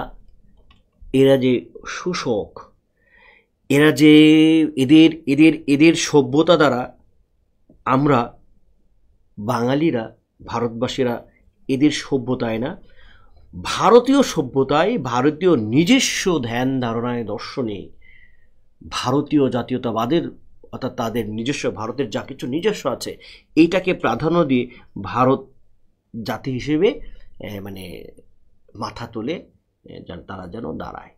এরা যে শোষক, এরা যে এদের সভ্যতা দ্বারা আমরা বাঙালিরা, ভারতবাসীরা, এদের সভ্যতায় না, ভারতীয় সভ্যতায়, ভারতীয় নিজস্ব ধ্যান ধারণায়, দর্শনে, ভারতীয় জাতীয়তাবাদের, অর্থাৎ তাদের নিজস্ব, ভারতের যা কিছু নিজস্ব আছে, এইটাকে প্রাধান্য দিয়ে ভারত জাতি হিসেবে মানে মাথা তুলে তারা যেন দাঁড়ায়,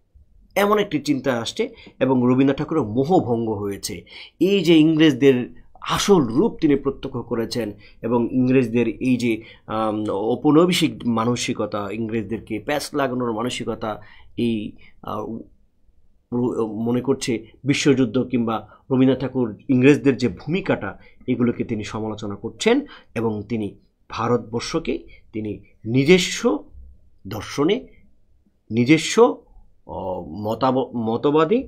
এমন একটি চিন্তা আসছে। এবং রবীন্দ্রনাথ ঠাকুরের মোহভঙ্গ হয়েছে। এই যে ইংরেজদের আসল রূপ তিনি প্রত্যক্ষ করেছেন, এবং ইংরেজদের এই যে ঔপনিবেশিক মানসিকতা, ইংরেজদেরকে প্যাঁচ লাগানোর মানসিকতা, এই মনে করছে বিশ্বযুদ্ধ কিংবা রবীন্দ্রনাথ ঠাকুর ইংরেজদের যে ভূমিকাটা এগুলোকে তিনি সমালোচনা করছেন এবং তিনি ভারতবর্ষকে তিনি নিজস্ব দর্শনে, নিজস্ব মতবাদে,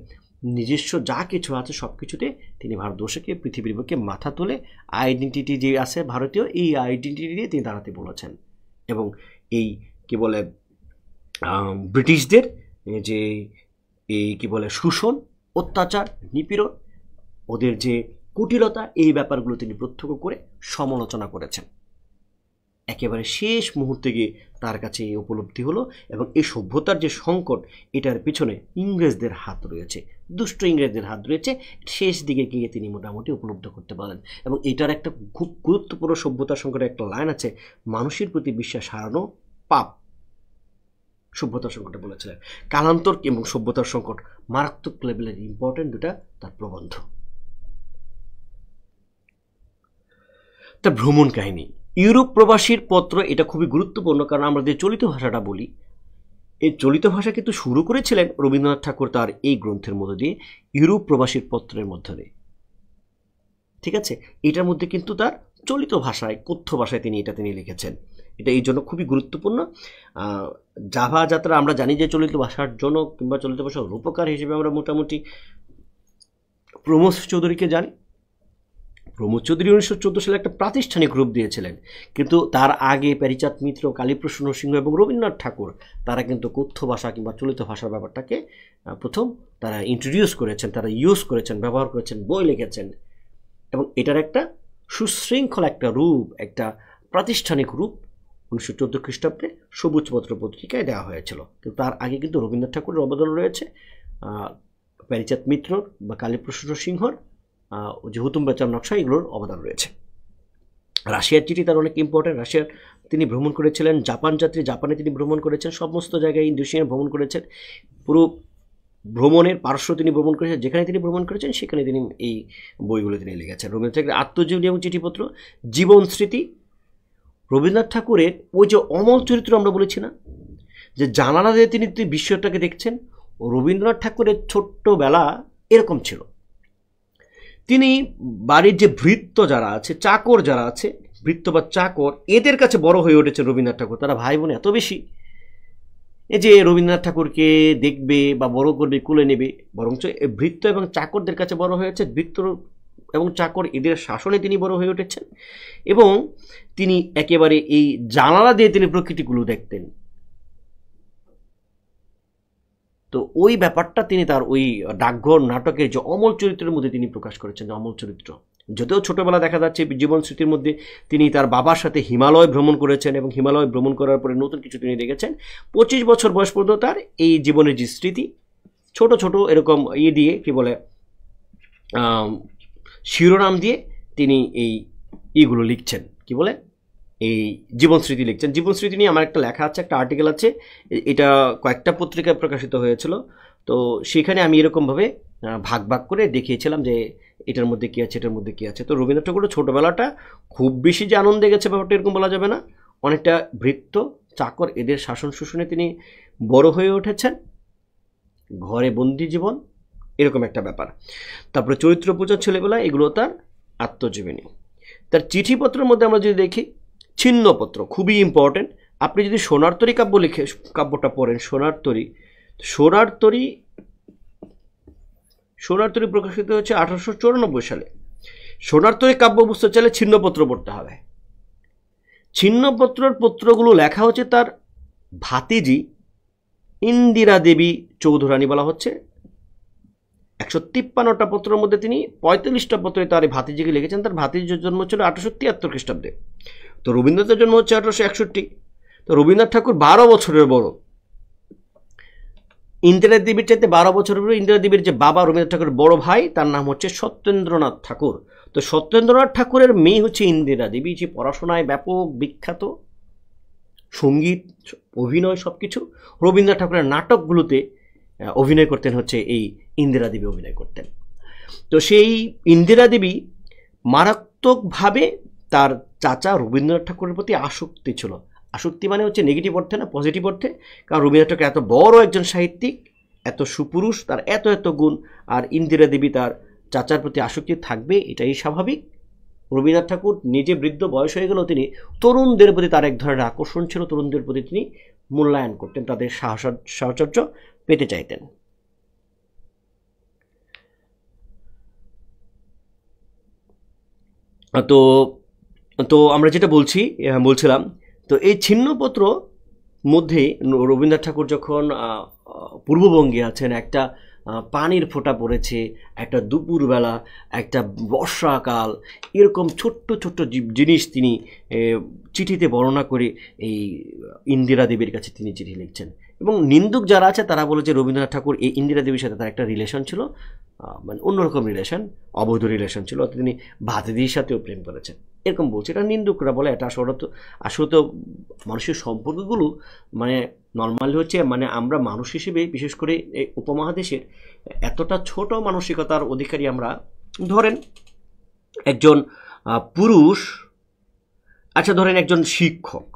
নিজস্ব যা কিছু আছে সব কিছুতে তিনি ভারতবর্ষকে পৃথিবীর বুকে মাথা তুলে আইডেন্টিটি যে আছে ভারতীয়, এই আইডেন্টিটি দিয়ে তিনি দাঁড়াতে বলেছেন। এবং এই কি বলে ব্রিটিশদের যে এই কি বলে শোষণ, অত্যাচার, নিপীড়ন, ওদের যে কুটিলতা, এই ব্যাপারগুলো তিনি প্রত্যক্ষ করে সমালোচনা করেছেন। একেবারে শেষ মুহূর্তে গিয়ে তার কাছে এই উপলব্ধি হলো এবং এই সভ্যতার যে সংকট এটার পিছনে ইংরেজদের হাত রয়েছে, দুষ্ট ইংরেজদের হাত রয়েছে, শেষ দিকে গিয়ে তিনি মোটামুটি উপলব্ধি করতে পারেন। এবং এটার একটা খুব গুরুত্বপূর্ণ সভ্যতার সংকটে একটা লাইন আছে, মানুষের প্রতি বিশ্বাস হারানো পাপ, সভ্যতার সংকটে বলেছিলেন। কালান্তর এবং সভ্যতার সংকট মারাত্মক লেভেলের ইম্পর্টেন্ট দুটা তার প্রবন্ধ। তার ভ্রমণ কাহিনী, ইউরোপ প্রবাসীর পত্র, এটা খুবই গুরুত্বপূর্ণ কারণ আমরা যে চলিত ভাষাটা বলি, এই চলিত ভাষা কিন্তু শুরু করেছিলেন রবীন্দ্রনাথ ঠাকুর তার এই গ্রন্থের মধ্য দিয়ে, ইউরোপ প্রবাসীর পত্রের মধ্যে দিয়ে। ঠিক আছে, এটার মধ্যে কিন্তু তার চলিত ভাষায়, কথ্য ভাষায় তিনি লিখেছেন। এটা এই জন্য খুবই গুরুত্বপূর্ণ। জাভা যাত্রা আমরা জানি যে চলিত ভাষার জনক কিংবা চলিত ভাষার রূপকার হিসেবে আমরা মোটামুটি প্রমোদ চৌধুরীকে জানি। প্রমোদ চৌধুরী 1914 সালে একটা প্রাতিষ্ঠানিক রূপ দিয়েছিলেন, কিন্তু তার আগে প্যারীচাঁদ মিত্র, কালীপ্রসন্ন সিংহ এবং রবীন্দ্রনাথ ঠাকুর তারা কিন্তু কথ্য ভাষা কিংবা চলিত ভাষার ব্যাপারটাকে প্রথম তারা ইন্ট্রোডিউস করেছেন, তারা ইউজ করেছেন, ব্যবহার করেছেন, বই লিখেছেন এবং এটার একটা সুশৃঙ্খল একটা রূপ, একটা প্রাতিষ্ঠানিক রূপ 1914 খ্রিস্টাব্দে সবুজপত্র পত্রিকায় দেওয়া হয়েছিল। কিন্তু তার আগে কিন্তু রবীন্দ্রনাথ ঠাকুরের অবদান রয়েছে, প্যারীচাঁদ মিত্রর বা কালীপ্রসন্ন সিংহর যে হুতুম বেচার নকশা, এগুলোর অবদান রয়েছে। রাশিয়ার চিঠি তার অনেক ইম্পর্টেন্ট। রাশিয়ার তিনি ভ্রমণ করেছিলেন, জাপান যাত্রী, জাপানে তিনি ভ্রমণ করেছেন, সমস্ত জায়গায় ইন্দোনেশিয়া ভ্রমণ করেছেন, পুরো ভ্রমণের পার্শ্ব তিনি ভ্রমণ করেছেন, যেখানে তিনি ভ্রমণ করেছেন সেখানে তিনি এই বইগুলো তিনি লিখেছেন। রবীন্দ্রনাথ ঠাকুরের আত্মজীবনী এবং চিঠিপত্র, জীবন স্মৃতি। রবীন্দ্রনাথ ঠাকুরের ওই যে অমল চরিত্র আমরা বলেছি না, যে জানালা দিয়ে তিনি বিশ্বটাকে দেখছেন, রবীন্দ্রনাথ ঠাকুরের ছোট্টবেলা এরকম ছিল। তিনি বাড়ির যে ভৃত্য যারা আছে, চাকর যারা আছে, ভৃত্য বা চাকর, এদের কাছে বড় হয়ে উঠেছে রবীন্দ্রনাথ ঠাকুর। তারা ভাই বোন এত বেশি, এই যে রবীন্দ্রনাথ ঠাকুরকে দেখবে বা বড় করবে, কুলে নেবে, বরঞ্চ ভৃত্য এবং চাকরদের কাছে বড় হয়েছে। ভৃত্য এবং চাকর এদের শাসনে তিনি বড় হয়ে উঠেছেন এবং তিনি একেবারে এই জানালা দিয়ে তিনি প্রকৃতিগুলো দেখতেন। তো ওই ব্যাপারটা তিনি তার ওই ডাকঘর নাটকের যে অমল চরিত্রের মধ্যে তিনি প্রকাশ করেছেন, যে অমল চরিত্র। যদিও ছোটবেলা দেখা যাচ্ছে জীবন স্মৃতির মধ্যে তিনি তার বাবার সাথে হিমালয় ভ্রমণ করেছেন এবং হিমালয় ভ্রমণ করার পরে নতুন কিছু তিনি দেখেছেন। 25 বছর বয়স পর্যন্ত তার এই জীবনের যে স্মৃতি, ছোট ছোট এরকম দিয়ে কি বলে শিরোনাম দিয়ে তিনি এইগুলো লিখছেন, কি বলে এই জীবন স্মৃতি লিখছেন। জীবন স্মৃতি নিয়ে আমার একটা লেখা আছে, একটা আর্টিকেল আছে, এটা কয়েকটা পত্রিকায় প্রকাশিত হয়েছিল। তো সেখানে আমি এরকমভাবে ভাগ ভাগ করে দেখিয়েছিলাম যে এটার মধ্যে কী আছে, এটার মধ্যে কী আছে। তো রবীন্দ্রনাথ ঠাকুরের ছোটোবেলাটা খুব বেশি যে আনন্দে গেছে ব্যাপারটা এরকম বলা যাবে না, অনেকটা ভৃত্য চাকর এদের শাসন শোষণে তিনি বড় হয়ে উঠেছেন, ঘরে বন্দি জীবন এরকম একটা ব্যাপার। তারপরে চরিত্র পূজার ছেলেবেলা, এগুলো তার আত্মজীবনী। তার চিঠিপত্রের মধ্যে আমরা যদি দেখি, ছিন্নপত্র খুবই ইম্পর্টেন্ট। আপনি যদি সোনার তরী কাব্যটা পড়েন, সোনার তরী প্রকাশিত হয়েছে 1894 সালে। সোনার তরী কাব্য বুঝতে চাইলে ছিন্নপত্র পড়তে হবে। ছিন্নপত্রের পত্রগুলো লেখা হচ্ছে তার ভাতিজি ইন্দিরা দেবী চৌধুরানী, বলা হচ্ছে 153টা পত্রের মধ্যে তিনি 45টা পত্রে তার ভাতিজিকে লিখেছেন। তার ভাতিজির জন্ম ছিল 1873 খ্রিস্টাব্দে। তো রবীন্দ্রনাথের জন্ম হচ্ছে 1861। তো রবীন্দ্রনাথ ঠাকুর 12 বছরের বড়, ইন্দিরা দেবীর চাইতে 12 বছরের বড়। ইন্দিরা দেবীর যে বাবা রবীন্দ্রনাথ ঠাকুরের বড় ভাই, তার নাম হচ্ছে সত্যেন্দ্রনাথ ঠাকুর। তো সত্যেন্দ্রনাথ ঠাকুরের মেয়ে হচ্ছে ইন্দিরা দেবী, যে পড়াশোনায় ব্যাপক বিখ্যাত, সঙ্গীত, অভিনয় সব কিছু। রবীন্দ্রনাথ ঠাকুরের নাটকগুলোতে অভিনয় করতেন হচ্ছে এই ইন্দিরা দেবী অভিনয় করতেন। তো সেই ইন্দিরা দেবী মারাত্মকভাবে তার চাচা রবীন্দ্রনাথ ঠাকুরের প্রতি আসক্তি ছিল, আসক্তি মানে হচ্ছে নেগেটিভ অর্থে না, পজিটিভ অর্থে। কারণ রবীন্দ্রনাথ ঠাকুর এত বড় একজন সাহিত্যিক, এত সুপুরুষ, তার এত এত গুণ, আর ইন্দিরা দেবী তার চাচার প্রতি আসক্তি থাকবে, এটাই স্বাভাবিক। রবীন্দ্রনাথ ঠাকুর নিজে বৃদ্ধ বয়স হয়ে গেলেও তিনি তরুণদের প্রতি তার এক ধরনের আকর্ষণ ছিল, তরুণদের প্রতি তিনি মূল্যায়ন করতেন, তাদের সাহচর্য পেতে চাইতেন। তো তো আমরা যেটা বলছিলাম, তো এই ছিন্নপত্র মধ্যে রবীন্দ্রনাথ ঠাকুর যখন পূর্ববঙ্গে আছেন, একটা পানির ফোঁটা পড়েছে, একটা দুপুরবেলা, একটা বর্ষাকাল, এরকম ছোট্ট ছোট্ট জিনিস তিনি চিঠিতে বর্ণনা করে এই ইন্দিরা দেবীর কাছে তিনি চিঠি লিখছেন। এবং নিন্দুক যারা আছে তারা বলে যে রবীন্দ্রনাথ ঠাকুর এই ইন্দিরা দেবীর সাথে তার একটা রিলেশন ছিল, মানে অন্যরকম রিলেশন, অবৈধ রিলেশন ছিল, অর্থাৎ তিনি ভাতিজির সাথেও প্রেম করেছেন, এরকম বলছে। এটা নিন্দুকরা বলে। এটা আসলে তো মানুষের সম্পর্কগুলো মানে নর্মালি হচ্ছে, মানে আমরা মানুষ হিসেবে বিশেষ করে এই উপমহাদেশের এতটা ছোট মানসিকতার অধিকারী আমরা। ধরেন একজন পুরুষ, আচ্ছা ধরেন একজন শিক্ষক,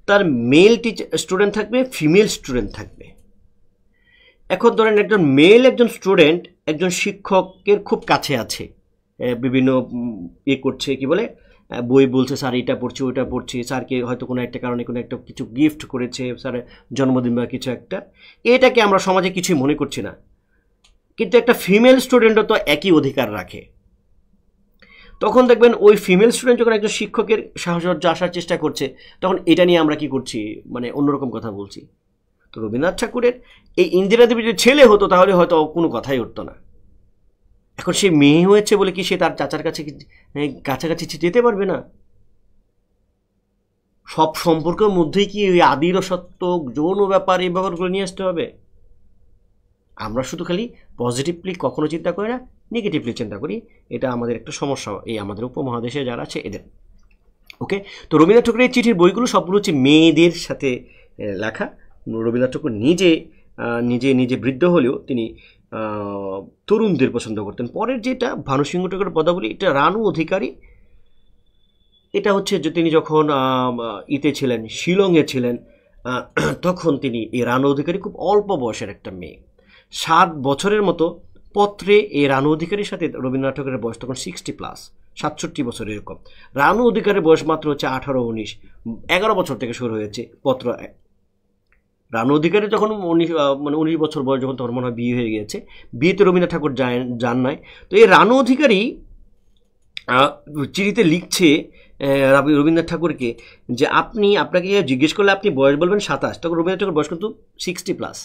তার মেল স্টুডেন্ট থাকবে, ফিমেল স্টুডেন্ট থাকবে। এখন ধরেন একজন স্টুডেন্ট একজন শিক্ষকের খুব কাছে আছে, বিভিন্ন করছে, কি বলে, বই বলছে, স্যার এটা পড়ছি ওইটা পড়ছি, স্যারকে হয়তো কোনো একটা কারণে কোনো একটা কিছু গিফট করেছে, স্যারের জন্মদিন বা কিছু একটা, এটাকে আমরা সমাজে কিছুই মনে করছি না। কিন্তু একটা ফিমেল স্টুডেন্টও তো একই অধিকার রাখে। তখন দেখবেন ওই ফিমেল স্টুডেন্ট যখন একজন শিক্ষকের সাহচর্য আসার চেষ্টা করছে, তখন এটা নিয়ে আমরা কি করছি, মানে অন্যরকম কথা বলছি। তো রবীন্দ্রনাথ ঠাকুরের এই ইন্দিরা দেবী যদি ছেলে হতো তাহলে হয়তো কোনো কথাই উঠতো না। এখন সে মেয়ে হয়েছে বলে কি সে তার চাচার কাছে কাছাকাছি যেতে পারবে না? সব সম্পর্কের মধ্যেই কি ওই আদির সত্য, যৌন ব্যাপার, এই ব্যাপারগুলো নিয়ে আসতে হবে? আমরা শুধু খালি পজিটিভলি কখনো চিন্তা করি না, নেগেটিভলি চিন্তা করি। এটা আমাদের একটা সমস্যা এই আমাদের উপমহাদেশে যারা আছে এদের। ওকে, তো রবীন্দ্রনাথ ঠাকুরের চিঠির বইগুলো সবগুলো হচ্ছে মেয়েদের সাথে লেখা। রবীন্দ্রনাথ ঠাকুর নিজে বৃদ্ধ হলেও তিনি তরুণদের পছন্দ করতেন। পরের যেটা ভানুসিংহ ঠাকুরের পদাবলী, এটা রানু অধিকারী। এটা হচ্ছে যে তিনি যখন ছিলেন, শিলংয়ে ছিলেন, তখন তিনি এই রানু অধিকারী খুব অল্প বয়সের একটা মেয়ে, 7 বছরের মতো। পত্রে এই রানু অধিকারীর সাথে রবীন্দ্রনাথ ঠাকুরের বয়স তখন 60+, 67 বছর এরকম। রানু অধিকারের বয়স মাত্র হচ্ছে 18-19, 11 বছর থেকে শুরু হয়েছে পত্র। রানু অধিকারী যখন 19 বছর বয়স, যখন তখন মনে হয় বিয়ে হয়ে গিয়েছে, বিয়েতে রবীন্দ্রনাথ ঠাকুর যান নাই। তো এই রানু অধিকারী চিঠিতে লিখছে রবীন্দ্রনাথ ঠাকুরকে যে আপনাকে জিজ্ঞেস করলে আপনি বয়স বলবেন 27, তখন রবীন্দ্রনাথ ঠাকুর বয়স কিন্তু 60+।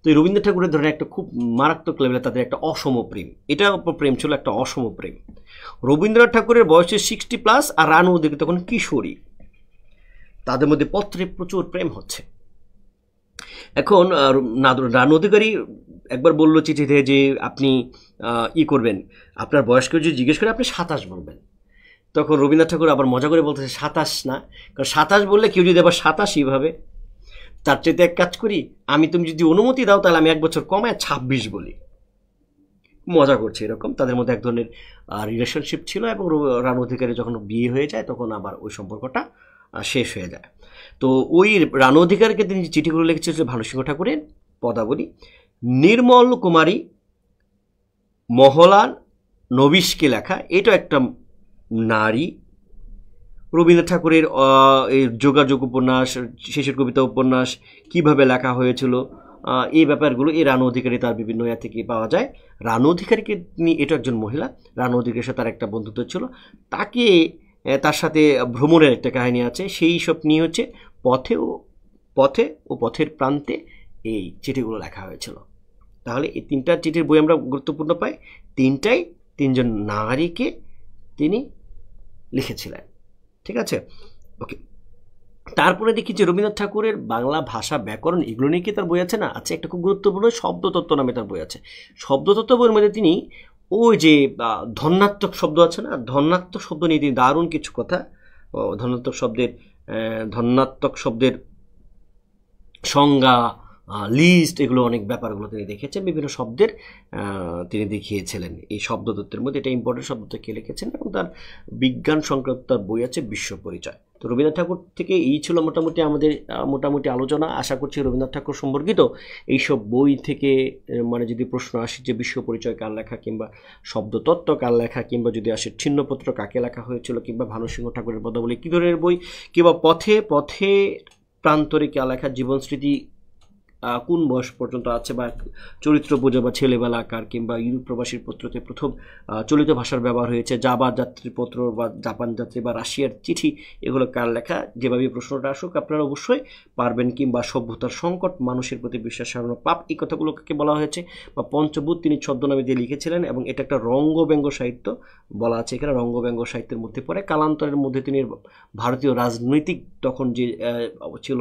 তো এই রবীন্দ্রনাথ ঠাকুরের ধরেন একটা খুব মারাত্মক লেভেলে তাদের একটা অসম প্রেম, এটা প্রেম ছিল একটা অসম প্রেম। রবীন্দ্রনাথ ঠাকুরের বয়স 60+, আর রানু অধিকারী তখন কিশোরী, তাদের মধ্যে পত্রে প্রচুর প্রেম হচ্ছে। এখন রানু অধিকারী একবার বললো চিঠিতে যে আপনি করবেন, আপনার বয়স্ক যদি জিজ্ঞেস করে আপনি 27 বলবেন। তখন রবীন্দ্রনাথ ঠাকুর আবার মজা করে বলতেছে 27 না, কারণ 27 বললে কেউ যদি আবার 87 ভাবে, তার চাইতে এক কাজ করি, তুমি যদি অনুমতি দাও তাহলে আমি 1 বছর কমায় 26 বলি। মজা করছে এরকম, তাদের মধ্যে এক ধরনের রিলেশনশিপ ছিল। এবং রানু অধিকারী যখন বিয়ে হয়ে যায় তখন আবার ওই সম্পর্কটা শেষ হয়ে যায়। তো ওই রানু অধিকারীকে তিনি চিঠিগুলো লিখেছিল ভানুসিংহ ঠাকুরের পদাবলী। নির্মল কুমারী মহলার নবিশকে লেখা, এটা একটা নারী। রবীন্দ্রনাথ ঠাকুরের এই যোগাযোগ উপন্যাস, শেষের কবিতা উপন্যাস কিভাবে লেখা হয়েছিল, এই ব্যাপারগুলো এই রানু অধিকারী তার বিভিন্ন থেকে পাওয়া যায়। রানু অধিকারীকে তিনি, এটা একজন মহিলা, রানু অধিকারীর সাথে তার একটা বন্ধুত্ব ছিল, তার সাথে ভ্রমণের একটা কাহিনী আছে। সেই সব নিয়ে হচ্ছে পথে ও পথের প্রান্তে এই চিঠিগুলো লেখা হয়েছিল। তাহলে এই 3টা চিঠির বই আমরা গুরুত্বপূর্ণ পাই, 3টাই 3জন নারীকে তিনি লিখেছিলেন। ঠিক আছে, ওকে। তারপরে দেখি যে রবীন্দ্রনাথ ঠাকুরের বাংলা ভাষা, ব্যাকরণ, এগুলো নিয়ে কি তার বই আছে না? আছে, একটা খুব গুরুত্বপূর্ণ শব্দতত্ত্ব নামে তার বই আছে। শব্দতত্ত্ব বইয়ের মধ্যে তিনি ওই যে ধন্যাত্মক শব্দ আছে না, ধন্যাত্মক শব্দ নিয়ে তিনি দারুণ কিছু কথা, ধন্যাত্মক শব্দের সংজ্ঞা, লিস্ট, এগুলো অনেক ব্যাপারগুলো তিনি দেখেছেন, বিভিন্ন শব্দের তিনি দেখিয়েছিলেন। এই শব্দতত্ত্বের মধ্যে এটা ইম্পর্টেন্ট শব্দ কে লিখেছেন, এবং তার বিজ্ঞান সংক্রান্ত তার বই আছে বিশ্ব পরিচয়। তো রবীন্দ্রনাথ ঠাকুর থেকে এই ছিল মোটামুটি আমাদের মোটামুটি আলোচনা। আশা করছি রবীন্দ্রনাথ ঠাকুর সম্পর্কিত এইসব বই থেকে মানে যদি প্রশ্ন আসে যে বিশ্ব পরিচয় কার লেখা, কিংবা শব্দতত্ত্ব কার লেখা, কিংবা যদি আসে ছিন্নপত্র কাকে লেখা হয়েছিল, কিংবা ভানুসিংহ ঠাকুরের পদাবলী কী ধরনের বই, কিংবা পথে পথে প্রান্তরে কে লেখা, জীবন স্মৃতি কোন বয়স পর্যন্ত আছে, বা চরিত্র বোঝা বা ছেলেবেলাকার, কিংবা ইউরোপ প্রবাসীর পত্রতে প্রথম চলিত ভাষার ব্যবহার হয়েছে, জাবা যাত্রীপত্র বা জাপান যাত্রী বা রাশিয়ার চিঠি, এগুলো কার লেখা, যেভাবে প্রশ্নটা আসুক আপনারা অবশ্যই পারবেন। কিংবা সভ্যতার সংকট, মানুষের প্রতি বিশ্বাস হারানো পাপ, এই কথাগুলোকে বলা হয়েছে। বা পঞ্চভূত তিনি ছদ্মনামে দিয়ে লিখেছিলেন, এবং এটা একটা রঙ্গব্যঙ্গ সাহিত্য বলা আছে এখানে, রঙ্গব্যঙ্গ সাহিত্যের মধ্যে পড়ে। কালান্তরের মধ্যে তিনি ভারতীয় রাজনৈতিক তখন যে ছিল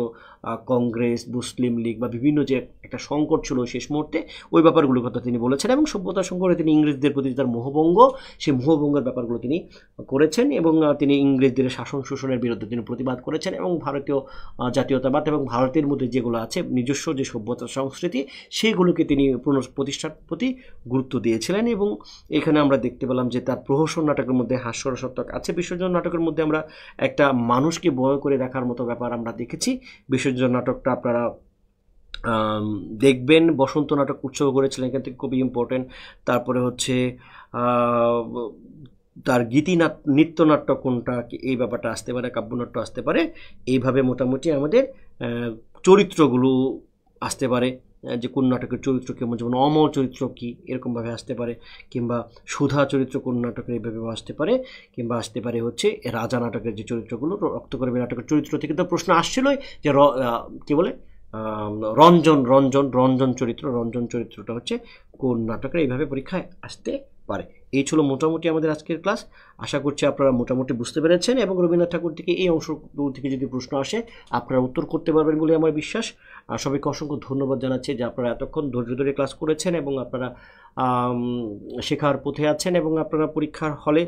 কংগ্রেস, মুসলিম লীগ বা বিভিন্ন যে একটা সংকট ছিল শেষ মুহূর্তে, ওই ব্যাপারগুলোর কথা তিনি বলেছেন। এবং সভ্যতার সংকটে তিনি ইংরেজদের প্রতি তার মোহভঙ্গ, সেই মোহভঙ্গের ব্যাপারগুলো তিনি করেছেন, এবং তিনি ইংরেজদের শাসন শোষণের বিরুদ্ধে তিনি প্রতিবাদ করেছেন, এবং ভারতীয় জাতীয়তাবাদ এবং ভারতের মধ্যে যেগুলো আছে নিজস্ব যে সভ্যতা সংস্কৃতি, সেইগুলোকে তিনি পুনঃপ্রতিষ্ঠার প্রতি গুরুত্ব দিয়েছিলেন। এবং এখানে আমরা দেখতে পেলাম যে তার প্রহসন নাটকের মধ্যে হাস্যরসাত্মক আছে। বিসর্জন নাটকের মধ্যে আমরা একটা মানুষকে বয় করে দেখার মতো ব্যাপার আমরা দেখেছি। বিসর্জন নাটকটা আপনারা দেখবেন। বসন্ত নাটক উৎসর্গ করেছিলেন, এখান থেকে খুবই ইম্পর্টেন্ট। তারপরে হচ্ছে তার নৃত্যনাট্য কোনটা, এই ব্যাপারটা আসতে পারে, কাব্যনাট্য আসতে পারে। এইভাবে মোটামুটি আমাদের চরিত্রগুলো আসতে পারে, যে কোন নাটকের চরিত্র কেমন, যেমন অমর চরিত্র কী, এরকমভাবে আসতে পারে। কিংবা সুধা চরিত্র কোন নাটকের এইভাবে আসতে পারে। কিংবা আসতে পারে হচ্ছে রাজা নাটকের যে চরিত্রগুলো, রক্তকরবী নাটকের চরিত্র থেকে তো প্রশ্ন আসছিলই, যে কী বলে রঞ্জন চরিত্রটা হচ্ছে কোন নাটকের, এইভাবে পরীক্ষায় আসতে পারে। এই ছিল মোটামুটি আমাদের আজকের ক্লাস। আশা করছি আপনারা মোটামুটি বুঝতে পেরেছেন, এবং রবীন্দ্রনাথ ঠাকুর থেকে এই অংশগুলো থেকে যদি প্রশ্ন আসে আপনারা উত্তর করতে পারবেন বলে আমার বিশ্বাস। আর সবাইকে অসংখ্য ধন্যবাদ জানাচ্ছি যে আপনারা এতক্ষণ ধৈর্য ধরে ক্লাস করেছেন, এবং আপনারা শেখার পথে আছেন, এবং আপনারা পরীক্ষার হলে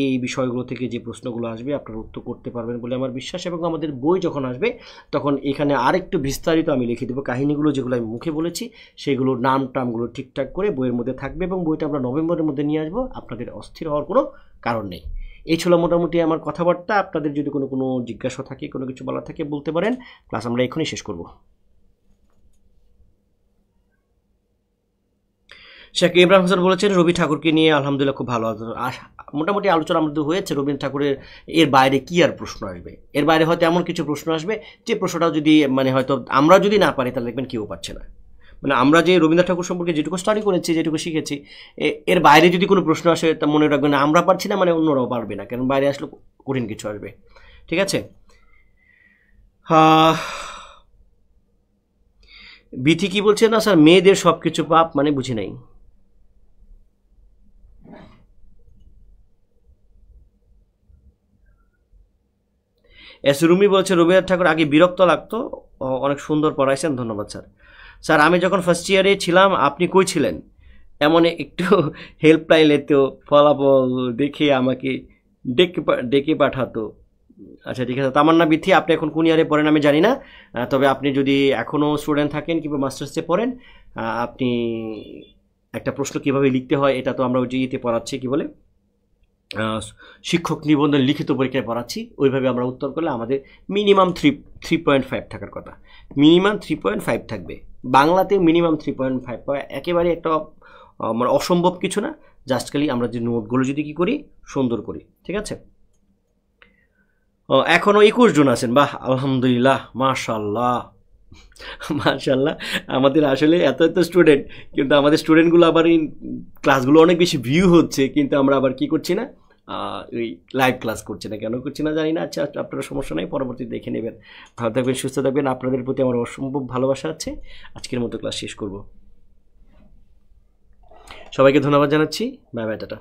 এই বিষয়গুলো থেকে যে প্রশ্নগুলো আসবে আপনারা উত্তর করতে পারবেন বলে আমার বিশ্বাস। এবং আমাদের বই যখন আসবে তখন এখানে আরেকটু বিস্তারিত আমি লিখে দেবো, কাহিনীগুলো যেগুলো আমি মুখে বলেছি সেগুলোর টামগুলো ঠিকঠাক করে বইয়ের মধ্যে থাকবে, এবং বইটা আমরা নভেম্বরের মধ্যে নিয়ে আসবো। আপনাদের অস্থির হওয়ার কোনো কারণ নেই। এই ছিল মোটামুটি আমার কথাবার্তা। আপনাদের যদি কোনো জিজ্ঞাসা থাকে, কোনো কিছু বলা থাকে বলতে পারেন। ক্লাস আমরা এখনই শেষ করব। শেখ ইমরান হোসেন বলেছেন রবি ঠাকুরকে নিয়ে আলহামদুলিল্লাহ খুব ভালো মোটামুটি আলোচনা আমাদের হয়েছে। রবীন্দ্র ঠাকুরের এর বাইরে কি আর প্রশ্ন আসবে, এর বাইরে হয়তো এমন কিছু প্রশ্ন আসবে যে প্রশ্নটাও যদি মানে হয়তো আমরা যদি না পারি তাহলে দেখবেন কেউ পাচ্ছে না। মানে আমরা যে রবীন্দ্র ঠাকুর সম্পর্কে যেটুকু স্টাডি করেছি, যেটুকু শিখেছি, এর বাইরে যদি কোনো প্রশ্ন আসে তা মনে রাখবেন না আমরা পারছি না মানে অন্যরাও পারবে না, কারণ বাইরে আসলে কঠিন কিছু আসবে। ঠিক আছে। বিথি কি বলছে, না স্যার মেয়েদের সব কিছু পাপ, মানে বুঝি নাই। এস রুমি বলছে রবীন্দ্রনাথ ঠাকুর আগে বিরক্ত লাগতো, অনেক সুন্দর পড়াইছেন, ধন্যবাদ স্যার। স্যার আমি যখন ফার্স্ট ইয়ারে ছিলাম আপনি কই ছিলেন, এমন একটু হেল্পলাইনে তো ফলাফল দেখে আমাকে ডেকে পাঠাতো। আচ্ছা ঠিক আছে, তামান্না বিথি আপনি এখন কোন ইয়ারে পড়েন আমি জানি না, তবে আপনি যদি এখনও স্টুডেন্ট থাকেন কিংবা মাস্টার্সে পড়েন, আপনি একটা প্রশ্ন কীভাবে লিখতে হয় এটা তো আমরা ওই যে ইতে পড়াচ্ছি, কী বলে শিক্ষক নিবন্ধন লিখিত পরীক্ষায় পড়াচ্ছি, ওইভাবে আমরা উত্তর করলে আমাদের মিনিমাম 3.5 থাকার কথা, মিনিমাম 3.5 থাকবে। বাংলাতে মিনিমাম 3.5 পাওয়া একেবারে একটা মানে অসম্ভব কিছু না, জাস্ট খালি আমরা যে নোটগুলো যদি কী করি সুন্দর করি। ঠিক আছে, এখনও 21 জন আছেন, বাহ আলহামদুলিল্লাহ, মাশাল্লাহ মাশাল্লাহ। আমাদের আসলে এত স্টুডেন্ট, কিন্তু আমাদের স্টুডেন্টগুলো আবার এই ক্লাসগুলো অনেক বেশি ভিউ হচ্ছে, কিন্তু আমরা আবার কি করছি না, ওই লাইভ ক্লাস করছি না, কেন করছি না জানি না। আচ্ছা আপনারা সমস্যা নেই, পরবর্তীতে দেখে নেবেন। ভালো থাকবেন, সুস্থ থাকবেন, আপনাদের প্রতি আমার অসম্ভব ভালোবাসা আছে। আজকের মতো ক্লাস শেষ করব, সবাইকে ধন্যবাদ জানাচ্ছি, বাই বাই, টাটা।